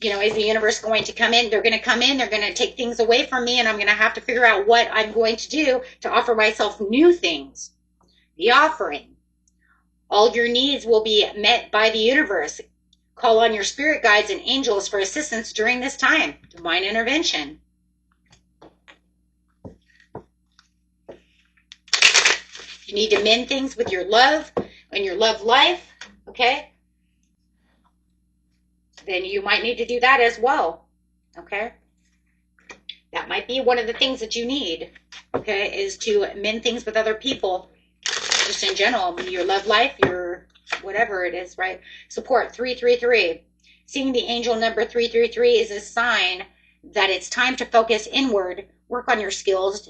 You know, is the universe going to come in? They're going to come in. They're going to take things away from me, and I'm going to have to figure out what I'm going to do to offer myself new things. The offering. All your needs will be met by the universe. Call on your spirit guides and angels for assistance during this time. Divine intervention. You need to mend things with your love and your love life, okay? Then you might need to do that as well, okay? That might be one of the things that you need, okay, is to mend things with other people, just in general, your love life, your whatever it is, right? Support 333. Seeing the angel number 333 is a sign that it's time to focus inward, work on your skills,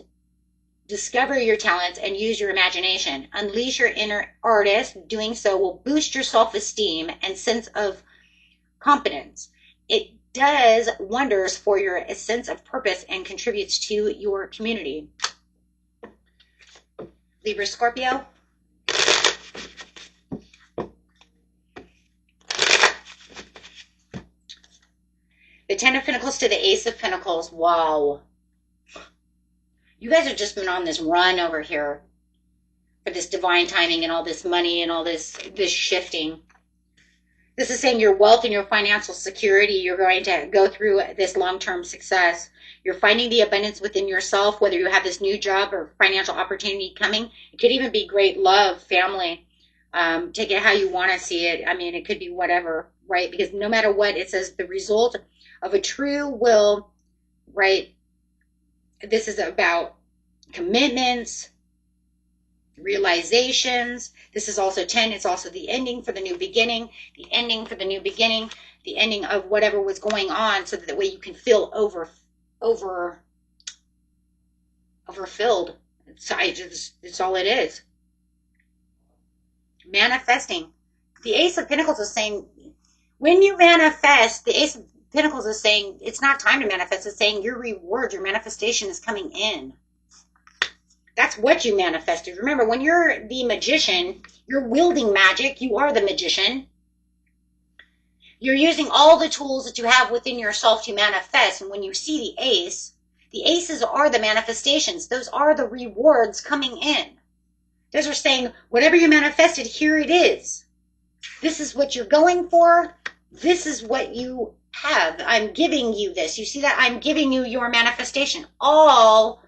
discover your talents, and use your imagination. Unleash your inner artist. Doing so will boost your self-esteem and sense of competence. It does wonders for your sense of purpose and contributes to your community. Libra, Scorpio. The Ten of Pentacles to the Ace of Pentacles. Wow. You guys have just been on this run over here for this divine timing and all this money and all this shifting. This is saying your wealth and your financial security, you're going to go through this long-term success. You're finding the abundance within yourself, whether you have this new job or financial opportunity coming. It could even be great love, family. Take it how you want to see it. I mean, it could be whatever, right? Because no matter what, it says the result of a true will, right? This is about commitments, realizations. This is also 10. It's also the ending for the new beginning, the ending for the new beginning, the ending of whatever was going on, so that way you can feel overfilled. It's all it is. Manifesting. The Ace of Pentacles is saying, when you manifest, the Ace of Pentacles is saying it's not time to manifest. It's saying your reward, your manifestation is coming in. That's what you manifested. Remember, when you're the magician, you're wielding magic. You are the magician. You're using all the tools that you have within yourself to manifest. And when you see the aces are the manifestations. Those are the rewards coming in. Those are saying, whatever you manifested, here it is. This is what you're going for. This is what you have. I'm giving you this. You see that? I'm giving you your manifestation. All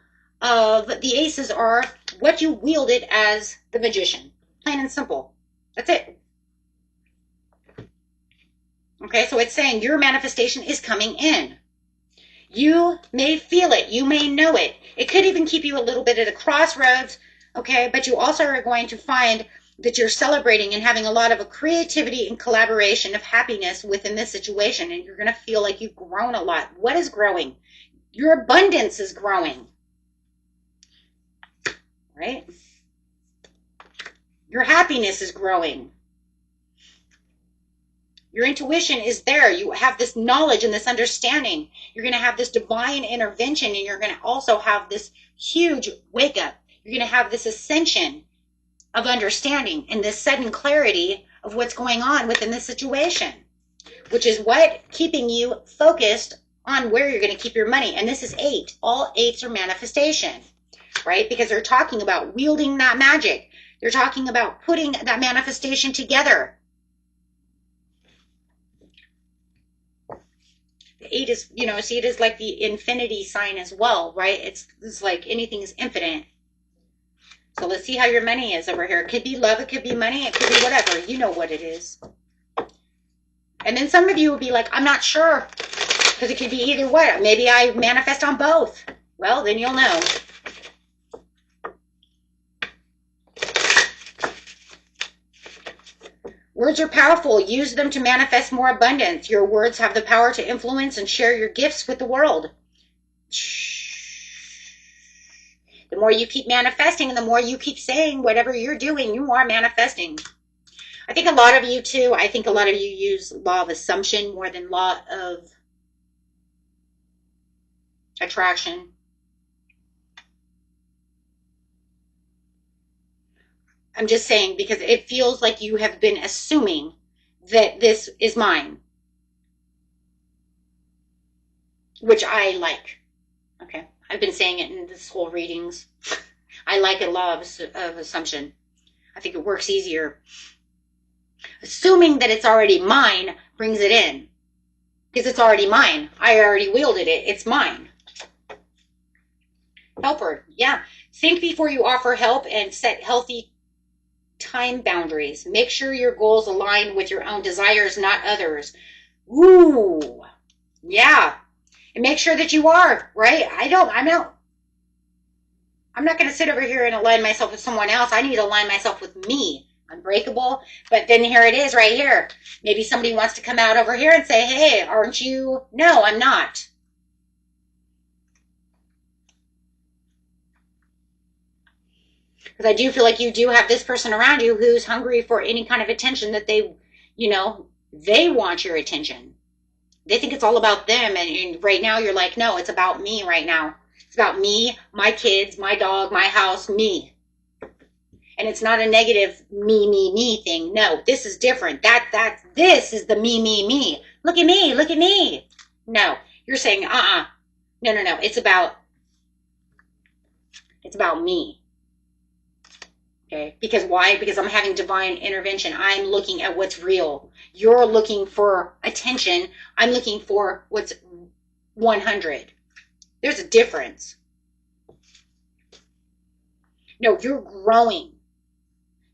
of the aces are what you wielded as the magician. Plain and simple. That's it. Okay, so it's saying your manifestation is coming in. You may feel it. You may know it. It could even keep you a little bit at a crossroads, okay? But you also are going to find that you're celebrating and having a lot of creativity and collaboration of happiness within this situation, and you're going to feel like you've grown a lot. What is growing? Your abundance is growing, right? Your happiness is growing. Your intuition is there. You have this knowledge and this understanding. You're going to have this divine intervention, and you're going to also have this huge wake up. You're going to have this ascension of understanding and this sudden clarity of what's going on within this situation, which is what keeping you focused on where you're going to keep your money. And this is 8. All 8s are manifestation, right? Because they're talking about wielding that magic. They're talking about putting that manifestation together. The 8 is, see, it is like the infinity sign as well, right? It's like anything is infinite. So let's see how your money is over here. It could be love, it could be money, it could be whatever. You know what it is. And then some of you will be like, I'm not sure. Because it could be either way. Maybe I manifest on both. Well, then you'll know. Words are powerful. Use them to manifest more abundance. Your words have the power to influence and share your gifts with the world. The more you keep manifesting and the more you keep saying whatever you're doing, you are manifesting. I think a lot of you too, I think a lot of you use law of assumption more than law of attraction. I'm just saying because it feels like you have been assuming that this is mine, which I like. Okay, I've been saying it in this whole readings. I like a law of assumption. I think it works easier. Assuming that it's already mine brings it in because it's already mine. I already wielded it. It's mine. Helper, yeah. Think before you offer help and set healthy time boundaries. Make sure your goals align with your own desires, not others. Ooh, yeah. And make sure that you are, right? I'm not going to sit over here and align myself with someone else. I need to align myself with me. Unbreakable. But then here it is right here. Maybe somebody wants to come out over here and say, hey, aren't you? No, I'm not. Because I do feel like you do have this person around you who's hungry for any kind of attention that they, you know, they want your attention. They think it's all about them. And right now you're like, no, it's about me right now. It's about me, my kids, my dog, my house, me. And it's not a negative me thing. No, this is different. This is the me. Look at me, look at me. No, you're saying, no. It's about me. Okay, because why? Because I'm having divine intervention. I'm looking at what's real. You're looking for attention. I'm looking for what's 100. There's a difference. No, you're growing.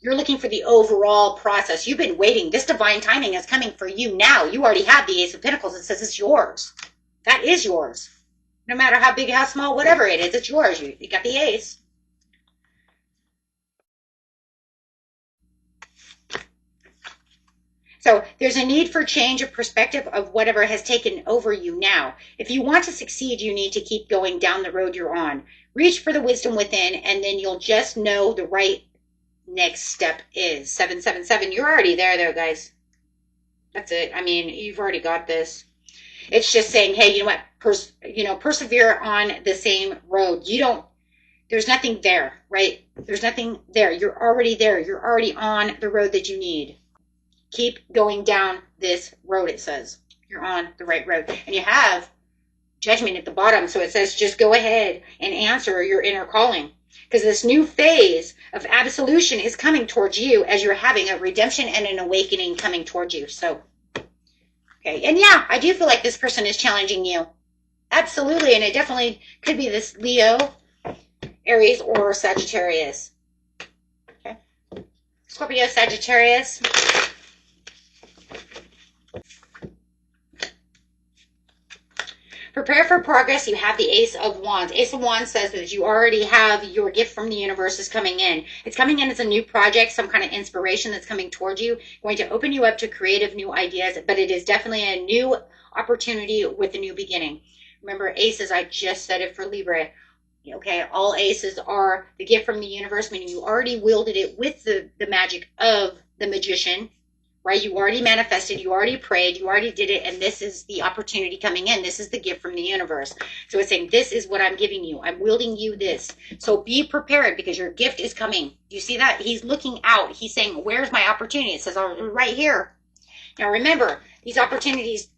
You're looking for the overall process. You've been waiting. This divine timing is coming for you now. You already have the Ace of Pentacles. It says it's yours. That is yours. No matter how big, how small, whatever it is, it's yours. You got the Ace. So there's a need for change of perspective of whatever has taken over you now. If you want to succeed, you need to keep going down the road you're on. Reach for the wisdom within, and then you'll just know the right next step is. 777. You're already there, guys. That's it. I mean, you've already got this. It's just saying, hey, you know what? Persevere on the same road. There's nothing there, right? There's nothing there. You're already there. You're already on the road that you need. Keep going down this road, it says. You're on the right road. And you have judgment at the bottom. So it says just go ahead and answer your inner calling. Because this new phase of absolution is coming towards you as you're having a redemption and an awakening coming towards you. So, okay. And yeah, I do feel like this person is challenging you. Absolutely. And it definitely could be this Leo, Aries, or Sagittarius. Okay. Scorpio, Sagittarius. Prepare for progress. You have the Ace of Wands. Ace of Wands says that you already have your gift from the universe is coming in. It's coming in as a new project, some kind of inspiration that's coming towards you, going to open you up to creative new ideas, but it is definitely a new opportunity with a new beginning. Remember, aces, I just said it for Libra. Okay, all aces are the gift from the universe, meaning you already wielded it with the magic of the magician. Right? You already manifested, you already prayed, you already did it, and this is the opportunity coming in. This is the gift from the universe. So it's saying, this is what I'm giving you. I'm wielding you this. So be prepared because your gift is coming. You see that? He's looking out. He's saying, where's my opportunity? It says, oh, right here. Now remember, these opportunities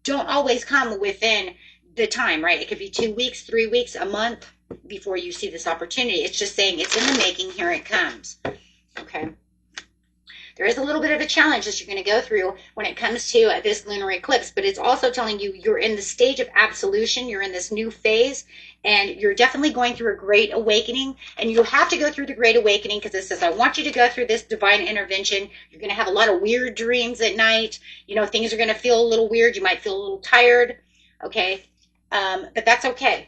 don't always come within the time, right? It could be 2 weeks, 3 weeks, a month before you see this opportunity. It's just saying it's in the making. Here it comes. Okay. There is a little bit of a challenge that you're going to go through when it comes to this lunar eclipse, but it's also telling you you're in the stage of absolution. You're in this new phase, and you're definitely going through a great awakening, and you have to go through the great awakening because it says, I want you to go through this divine intervention. You're going to have a lot of weird dreams at night. You know, things are going to feel a little weird. You might feel a little tired, okay? But that's okay.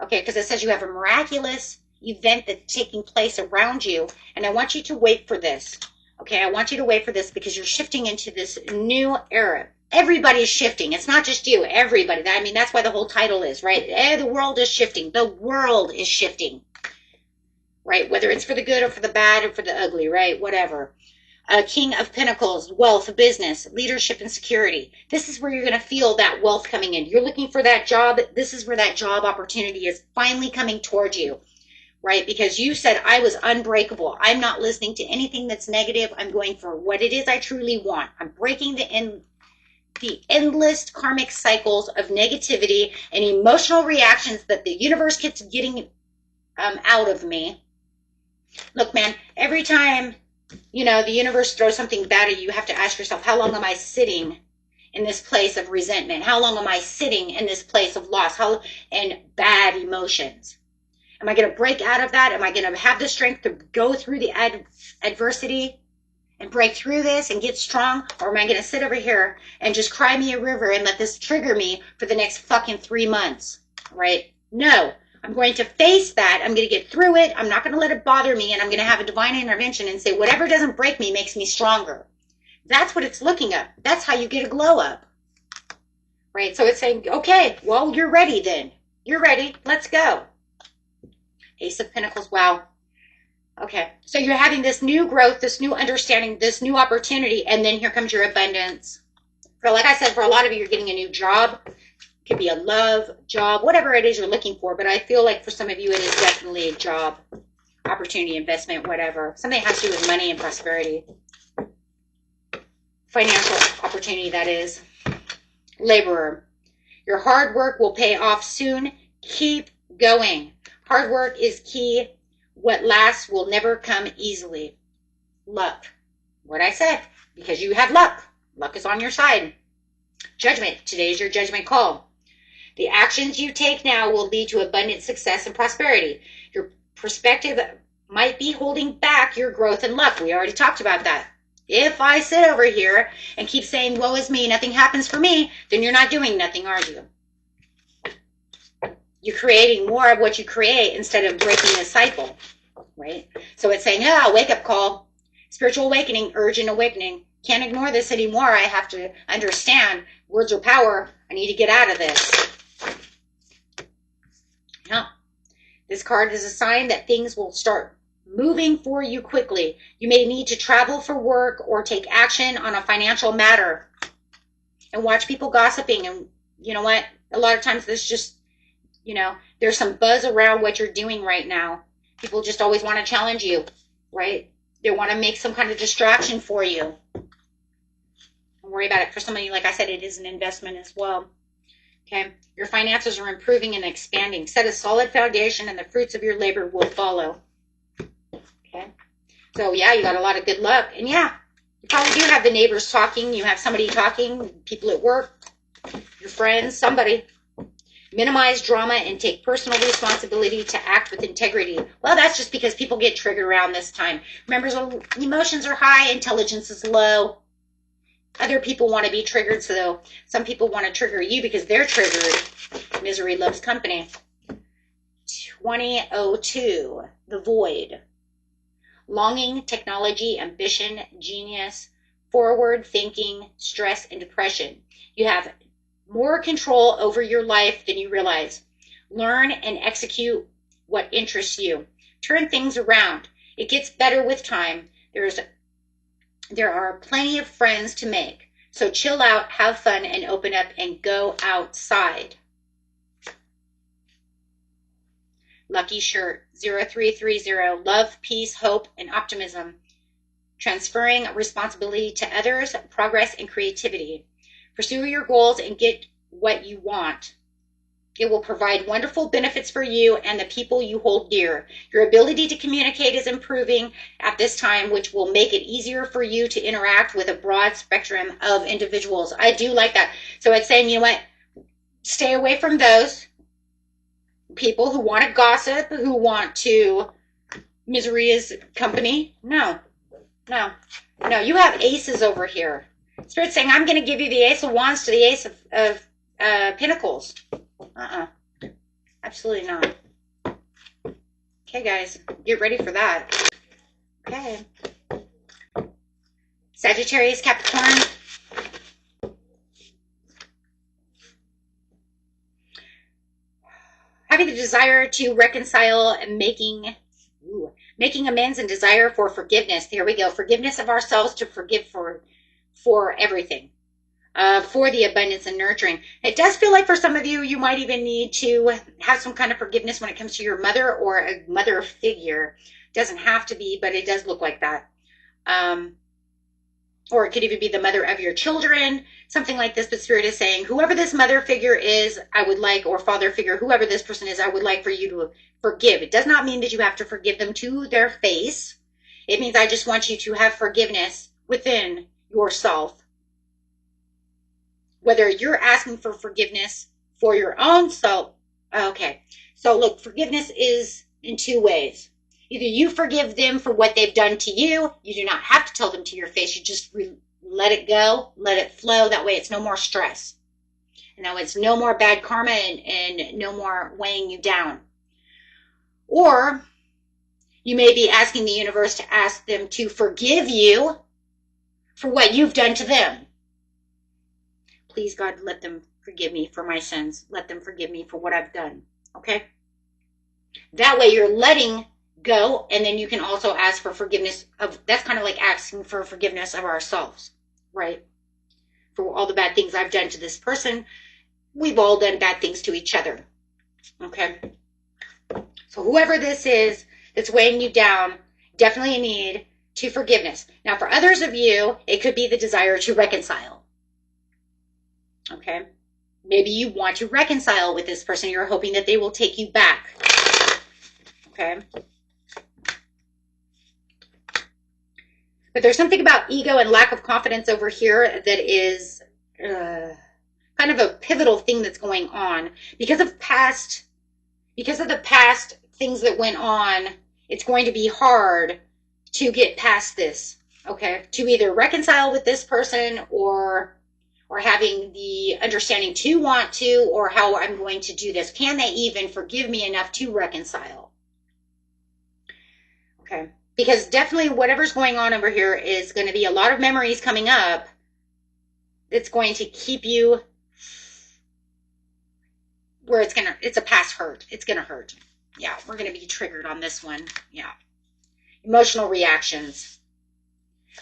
Okay, because it says you have a miraculous event that's taking place around you. And I want you to wait for this. Okay, I want you to wait for this because you're shifting into this new era. Everybody's shifting. It's not just you. Everybody. I mean, that's why the whole title is, right? The world is shifting. The world is shifting. Right? Whether it's for the good or for the bad or for the ugly, right? Whatever. King of Pentacles, wealth, business, leadership, and security. This is where you're going to feel that wealth coming in. You're looking for that job. This is where that job opportunity is finally coming towards you, right? Because you said I was unbreakable. I'm not listening to anything that's negative. I'm going for what it is I truly want. I'm breaking the endless karmic cycles of negativity and emotional reactions that the universe keeps getting out of me. Look, man, every time the universe throws something bad at you, you have to ask yourself, how long am I sitting in this place of resentment? How long am I sitting in this place of loss and bad emotions? Am I going to break out of that? Am I going to have the strength to go through the adversity and break through this and get strong? Or am I going to sit over here and just cry me a river and let this trigger me for the next fucking 3 months, right? No. I'm going to face that. I'm going to get through it. I'm not going to let it bother me. And I'm going to have a divine intervention and say, whatever doesn't break me makes me stronger. That's what it's looking at. That's how you get a glow up. Right? So it's saying, okay, well, you're ready then. You're ready. Let's go. Ace of Pentacles. Wow. Okay. So you're having this new growth, this new understanding, this new opportunity. And then here comes your abundance. Like I said, for a lot of you, you're getting a new job. Could be a love, job, whatever it is you're looking for. But I feel like for some of you, it is definitely a job, opportunity, investment, whatever. Something that has to do with money and prosperity. Financial opportunity, that is. Laborer. Your hard work will pay off soon. Keep going. Hard work is key. What lasts will never come easily. Luck. What I said. Because you have luck. Luck is on your side. Judgment. Today is your judgment call. The actions you take now will lead to abundant success and prosperity. Your perspective might be holding back your growth and luck. We already talked about that. If I sit over here and keep saying, woe is me, nothing happens for me, then you're not doing nothing, are you? You're creating more of what you create instead of breaking the cycle, right? So it's saying, wake up call, spiritual awakening, urgent awakening. Can't ignore this anymore. I have to understand words are power. I need to get out of this. Yeah. This card is a sign that things will start moving for you quickly. You may need to travel for work or take action on a financial matter. And watch people gossiping. And you know what? A lot of times there's just, there's some buzz around what you're doing right now. People just always want to challenge you, right? They want to make some kind of distraction for you. Don't worry about it. For somebody, like I said, it is an investment as well. Okay. Your finances are improving and expanding. Set a solid foundation and the fruits of your labor will follow. Okay. So yeah, you got a lot of good luck. And yeah, you probably do have the neighbors talking. You have somebody talking, people at work, your friends, somebody. Minimize drama and take personal responsibility to act with integrity. Well, that's just because people get triggered around this time. Remember, emotions are high, intelligence is low. Other people want to be triggered, so some people want to trigger you because they're triggered. Misery loves company. 2002, the void. Longing, technology, ambition, genius, forward thinking, stress, and depression. You have more control over your life than you realize. Learn and execute what interests you. Turn things around. It gets better with time. There are plenty of friends to make. So chill out, have fun, and open up and go outside. Lucky shirt 0330. Love, peace, hope, and optimism. Transferring responsibility to others, progress, and creativity. Pursue your goals and get what you want. It will provide wonderful benefits for you and the people you hold dear. Your ability to communicate is improving at this time, which will make it easier for you to interact with a broad spectrum of individuals. I do like that. So it's saying, you know what? Stay away from those people who want to gossip, who want to misery is company. No. You have aces over here. Spirit's saying, I'm going to give you the Ace of Wands to the Ace of Pentacles. Absolutely not. Okay, guys, get ready for that. Okay. Sagittarius, Capricorn. Having the desire to reconcile and making amends and desire for forgiveness. Here we go. Forgiveness of ourselves, to forgive for everything. For the abundance and nurturing. It does feel like for some of you, you might even need to have some kind of forgiveness when it comes to your mother or a mother figure. Doesn't have to be, but it does look like that. Or it could even be the mother of your children, something like this. But Spirit is saying, whoever this mother figure is, I would like, or father figure, whoever this person is, I would like for you to forgive. It does not mean that you have to forgive them to their face. It means I just want you to have forgiveness within yourself. Whether you're asking for forgiveness for your own self. Okay. So look, forgiveness is in two ways. Either you forgive them for what they've done to you. You do not have to tell them to your face. You just let it go, let it flow. That way it's no more stress. And that way it's no more bad karma and no more weighing you down. Or you may be asking the universe to ask them to forgive you for what you've done to them. Please, God, let them forgive me for my sins. Let them forgive me for what I've done. Okay? That way you're letting go, and then you can also ask for forgiveness of, that's kind of like asking for forgiveness of ourselves, right? For all the bad things I've done to this person. We've all done bad things to each other. Okay? So whoever this is that's weighing you down, definitely need to forgiveness. Now, for others of you, it could be the desire to reconcile. Okay? Maybe you want to reconcile with this person. You're hoping that they will take you back. Okay? But there's something about ego and lack of confidence over here that is kind of a pivotal thing that's going on. Because of the past things that went on, it's going to be hard to get past this. Okay? To either reconcile with this person or having the understanding to want to, or how I'm going to do this. Can they even forgive me enough to reconcile? Okay. Because definitely whatever's going on over here is going to be a lot of memories coming up that's going to keep you where it's a past hurt. It's going to hurt. Yeah, we're going to be triggered on this one. Yeah. Emotional reactions.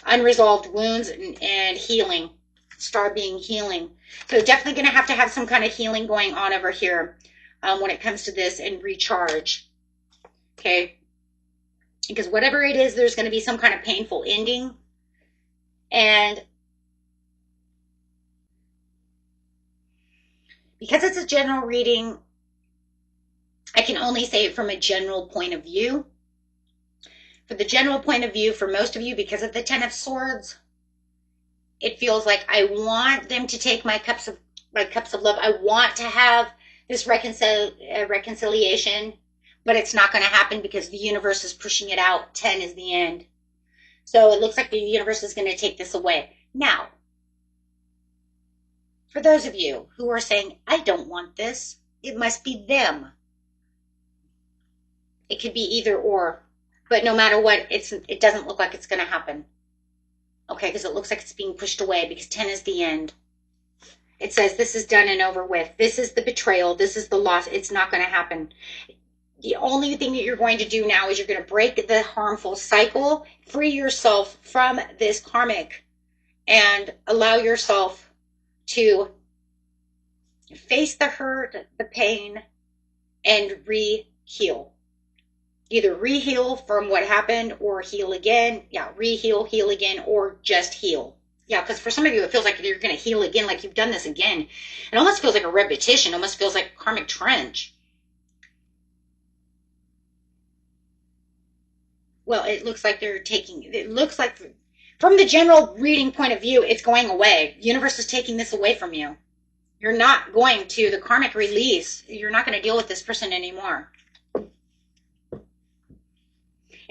Unresolved wounds and healing. Star being healing. So definitely going to have some kind of healing going on over here when it comes to this, and recharge. Okay. Because whatever it is, there's going to be some kind of painful ending. And because it's a general reading, I can only say it from a general point of view. For the general point of view, for most of you, because of the Ten of Swords, it feels like I want them to take my cups of love. I want to have this reconciliation. But it's not going to happen because the universe is pushing it out. 10 is the end. So it looks like the universe is going to take this away. Now, for those of you who are saying, I don't want this, it must be them. It could be either or. But no matter what, it doesn't look like it's going to happen. Okay, because it looks like it's being pushed away because 10 is the end. It says this is done and over with. This is the betrayal. This is the loss. It's not going to happen. The only thing that you're going to do now is you're going to break the harmful cycle, free yourself from this karmic, and allow yourself to face the hurt, the pain, and re-heal. Either re-heal from what happened or heal again. Yeah, re-heal, heal again, or just heal. Yeah, because for some of you, it feels like you're going to heal again, like you've done this again. It almost feels like a repetition. It almost feels like a karmic trench. Well, it looks like from the general reading point of view, it's going away. The universe is taking this away from you. You're not going to the karmic release. You're not going to deal with this person anymore.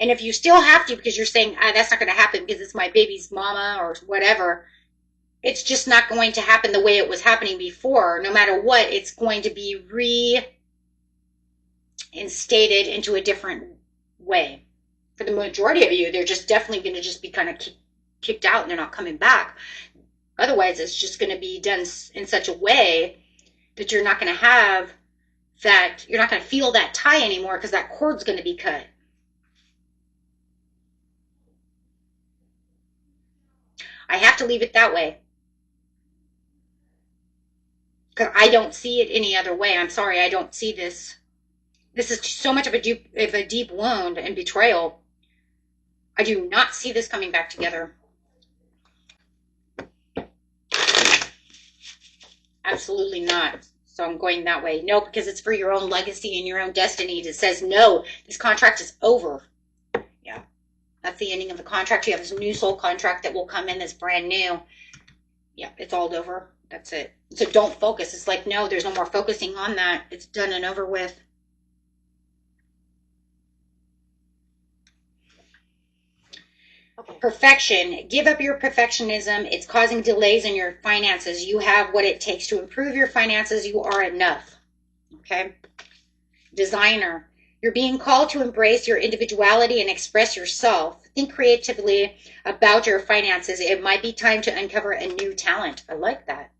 And if you still have to, because you're saying, that's not going to happen because it's my baby's mama or whatever, it's just not going to happen the way it was happening before. No matter what, it's going to be instated into a different way. For the majority of you, they're just definitely going to just be kind of kicked out and they're not coming back. Otherwise, it's just going to be done in such a way that you're not going to have that, you're not going to feel that tie anymore because that cord's going to be cut. I have to leave it that way. Because I don't see it any other way. I'm sorry, I don't see this. This is so much of a deep wound and betrayal. I do not see this coming back together. Absolutely not. So I'm going that way. No, because it's for your own legacy and your own destiny. It says, no, this contract is over. Yeah, that's the ending of the contract. You have this new soul contract that will come in that's brand new. Yeah, it's all over. That's it. So don't focus. It's like, no, there's no more focusing on that. It's done and over with. Perfection. Give up your perfectionism. It's causing delays in your finances. You have what it takes to improve your finances. You are enough. Okay. Designer. You're being called to embrace your individuality and express yourself. Think creatively about your finances. It might be time to uncover a new talent. I like that.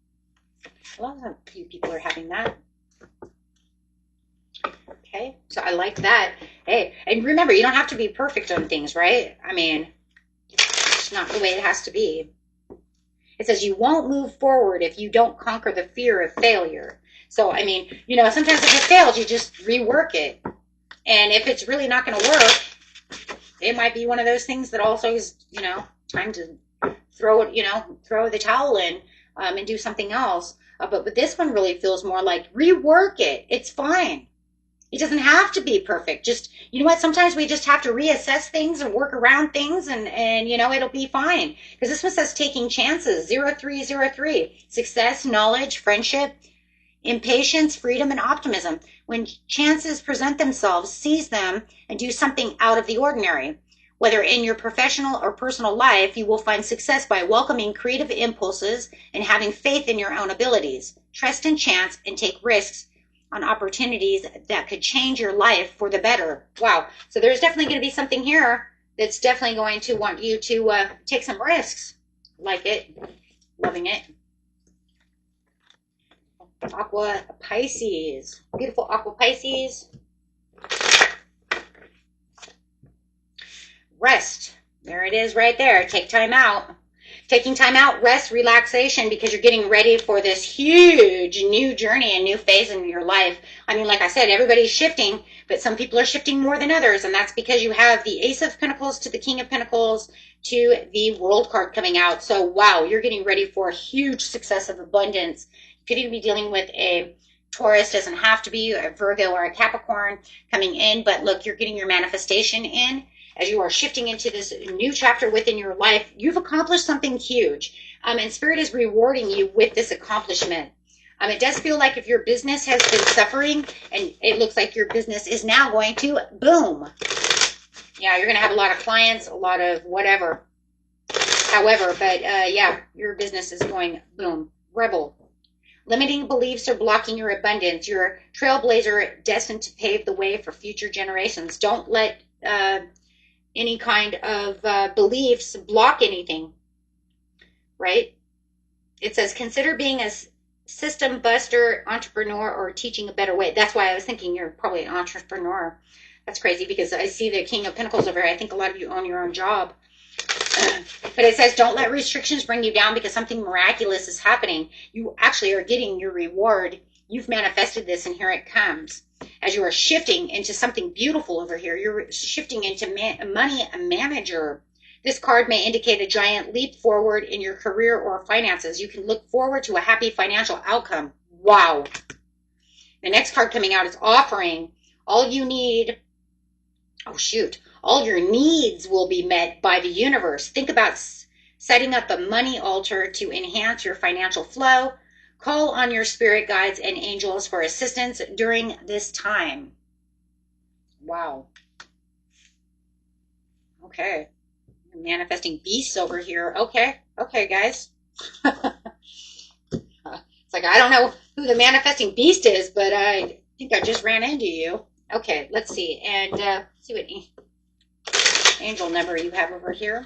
A few people are having that. Okay. So I like that. Hey, and remember, you don't have to be perfect on things, right? I mean, not the way it has to be. It says you won't move forward if you don't conquer the fear of failure. So, I mean, you know, sometimes if it fails, you just rework it. And if it's really not going to work, it might be one of those things that also is, you know, time to throw it, you know, throw the towel in and do something else. But this one really feels more like rework it. It's fine. It doesn't have to be perfect. Just, you know what, sometimes we just have to reassess things and work around things and you know, it'll be fine. Because this one says taking chances, 0303. Success, knowledge, friendship, impatience, freedom, and optimism. When chances present themselves, seize them and do something out of the ordinary. Whether in your professional or personal life, you will find success by welcoming creative impulses and having faith in your own abilities. Trust in chance and take risks on opportunities that could change your life for the better. Wow. So there's definitely going to be something here that's definitely going to want you to take some risks. Like it. Loving it. Aqua Pisces. Beautiful Aqua Pisces. Rest. There it is right there. Take time out. Taking time out, rest, relaxation, because you're getting ready for this huge new journey and new phase in your life. I mean, like I said, everybody's shifting, but some people are shifting more than others, and that's because you have the Ace of Pentacles to the King of Pentacles to the World card coming out. So, wow, you're getting ready for a huge success of abundance. You could even be dealing with a Taurus, doesn't have to be a Virgo or a Capricorn coming in, but look, you're getting your manifestation in. As you are shifting into this new chapter within your life, you've accomplished something huge. And Spirit is rewarding you with this accomplishment. It does feel like if your business has been suffering, and it looks like your business is now going to boom. Yeah, you're going to have a lot of clients, a lot of whatever. However, but yeah, your business is going boom. Rebel. Limiting beliefs are blocking your abundance. You're a trailblazer destined to pave the way for future generations. Don't let any kind of beliefs block anything, right? It says, consider being a system buster, entrepreneur, or teaching a better way. That's why I was thinking you're probably an entrepreneur. That's crazy because I see the King of Pentacles over here. I think a lot of you own your own job. But it says, don't let restrictions bring you down because something miraculous is happening. You actually are getting your reward. You've manifested this and here it comes. As you are shifting into something beautiful over here, you're shifting into money manager. This card may indicate a giant leap forward in your career or finances. You can look forward to a happy financial outcome. Wow. The next card coming out is offering. All you need, oh shoot, all your needs will be met by the universe. Think about setting up a money altar to enhance your financial flow. Call on your spirit guides and angels for assistance during this time. Wow. Okay. Manifesting beasts over here. Okay. Okay, guys. It's like, I don't know who the manifesting beast is, but I think I just ran into you. Okay, let's see. And see what angel number you have over here.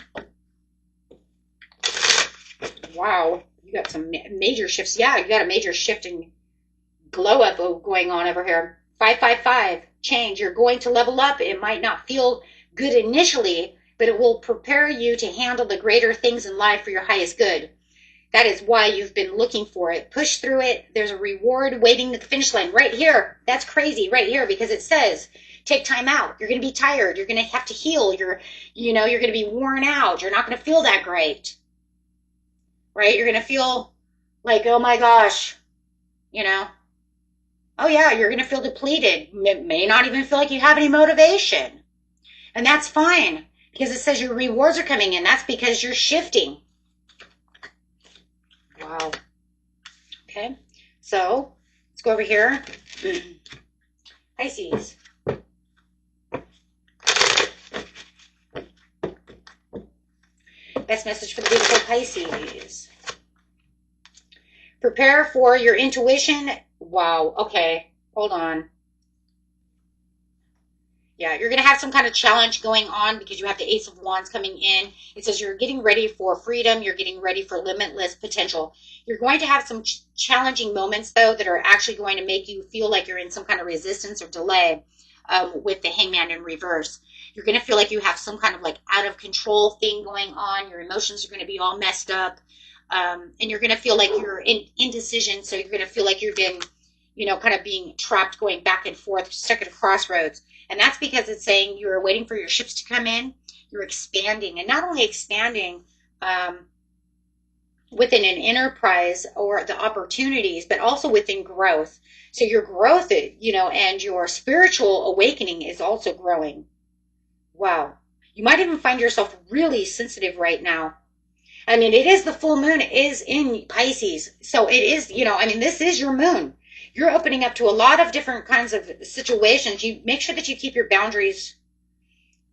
Wow, you got some major shifts. Yeah, you got a major shift in glow up going on over here. 555, change. You're going to level up. It might not feel good initially, but it will prepare you to handle the greater things in life for your highest good. That is why you've been looking for it. Push through it. There's a reward waiting at the finish line right here. That's crazy right here because it says take time out. You're going to be tired. You're going to have to heal. You're going to be worn out. You're not going to feel that great. Right? You're going to feel like, oh my gosh, oh yeah, you're going to feel depleted. May not even feel like you have any motivation. And that's fine because it says your rewards are coming in. That's because you're shifting. Wow. Okay. So let's go over here. Pisces. Best message for the beautiful Pisces. Prepare for your intuition. Wow. Okay. Hold on. Yeah, you're going to have some kind of challenge going on because you have the Ace of Wands coming in. It says you're getting ready for freedom. You're getting ready for limitless potential. You're going to have some challenging moments, though, that are actually going to make you feel like you're in some kind of resistance or delay with the Hangman in reverse. You're going to feel like you have some kind of like out of control thing going on. Your emotions are going to be all messed up. And you're going to feel like you're in indecision. So you're going to feel like you've been, kind of being trapped, going back and forth, stuck at a crossroads. And that's because it's saying you're waiting for your ships to come in. You're expanding, and not only expanding within an enterprise or the opportunities, but also within growth. So your growth, and your spiritual awakening is also growing. Wow. You might even find yourself really sensitive right now. I mean, it is the full moon. It is in Pisces. So it is, this is your moon. You're opening up to a lot of different kinds of situations. You make sure that you keep your boundaries,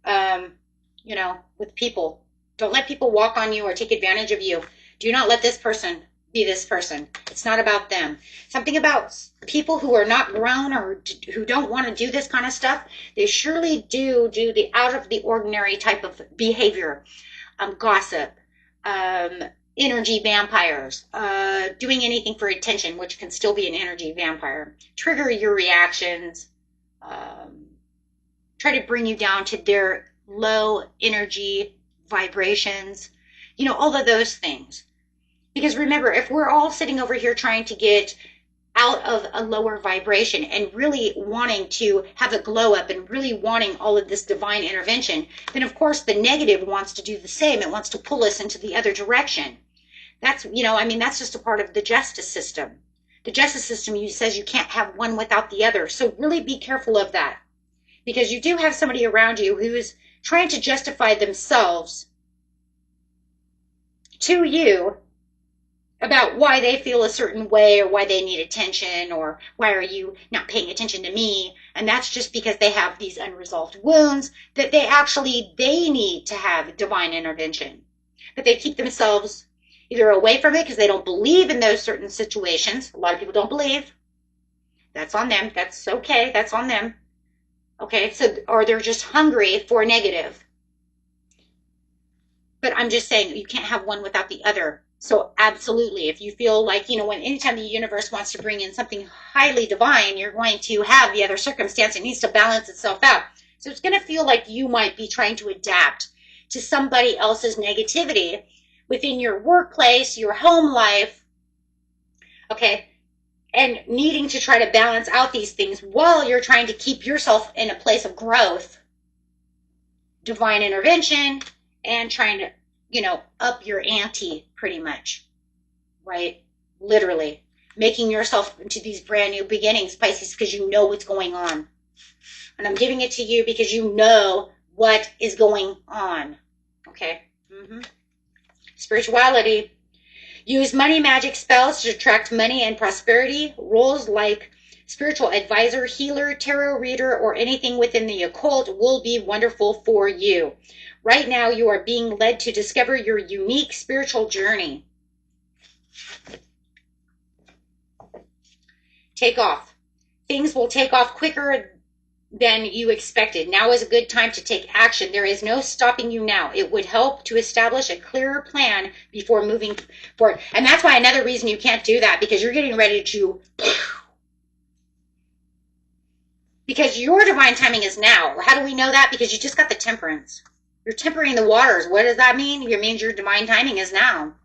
with people. Don't let people walk on you or take advantage of you. Do not let this person be this person. It's not about them. Something about people who are not grown or who don't want to do this kind of stuff, they surely do the out of the ordinary type of behavior. Gossip, energy vampires, doing anything for attention, which can still be an energy vampire, trigger your reactions, try to bring you down to their low energy vibrations, all of those things. Because remember, if we're all sitting over here trying to get out of a lower vibration and really wanting to have a glow up and really wanting all of this divine intervention, then of course the negative wants to do the same. It wants to pull us into the other direction. That's, that's just a part of the justice system. The justice system says you can't have one without the other. So really be careful of that, because you do have somebody around you who is trying to justify themselves to you about why they feel a certain way or why they need attention or why are you not paying attention to me. And that's just because they have these unresolved wounds that they need to have divine intervention. But they keep themselves either away from it because they don't believe in those certain situations. A lot of people don't believe. That's on them. That's okay. That's on them. Okay, so, or they're just hungry for negative. But I'm just saying you can't have one without the other. So absolutely, if you feel like, anytime the universe wants to bring in something highly divine, you're going to have the other circumstance. It needs to balance itself out. So it's going to feel like you might be trying to adapt to somebody else's negativity within your workplace, your home life, okay, and needing to try to balance out these things while you're trying to keep yourself in a place of growth, divine intervention, and trying to, up your ante pretty much, right? Literally making yourself into these brand new beginnings, Pisces, because you know what's going on. And I'm giving it to you because you know what is going on. Okay. Spirituality. Use money magic spells to attract money and prosperity. Roles like spiritual advisor, healer, tarot reader, or anything within the occult will be wonderful for you. Right now, you are being led to discover your unique spiritual journey. Take off. Things will take off quicker than you expected. Now is a good time to take action. There is no stopping you now. It would help to establish a clearer plan before moving forward. And that's why another reason you can't do that, because you're getting ready to, because your divine timing is now. How do we know that? Because you just got the temperance. You're tempering the waters. What does that mean? It means your divine timing is now.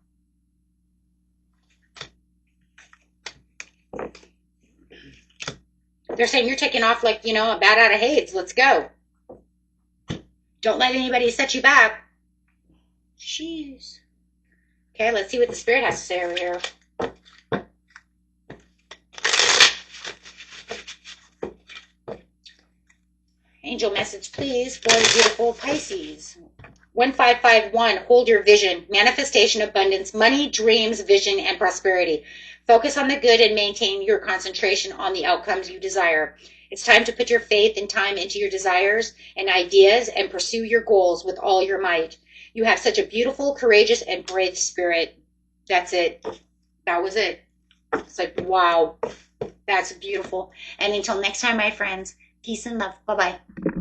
They're saying you're taking off like, you know, a bat out of Hades. Let's go. Don't let anybody set you back. Jeez. Okay, let's see what the Spirit has to say over here. Angel message, please, for the beautiful Pisces. 1551, hold your vision. Manifestation, abundance, money, dreams, vision, and prosperity. Focus on the good and maintain your concentration on the outcomes you desire. It's time to put your faith and time into your desires and ideas and pursue your goals with all your might. You have such a beautiful, courageous, and brave spirit. That's it. That was it. It's like, wow, that's beautiful. And until next time, my friends, peace and love. Bye-bye.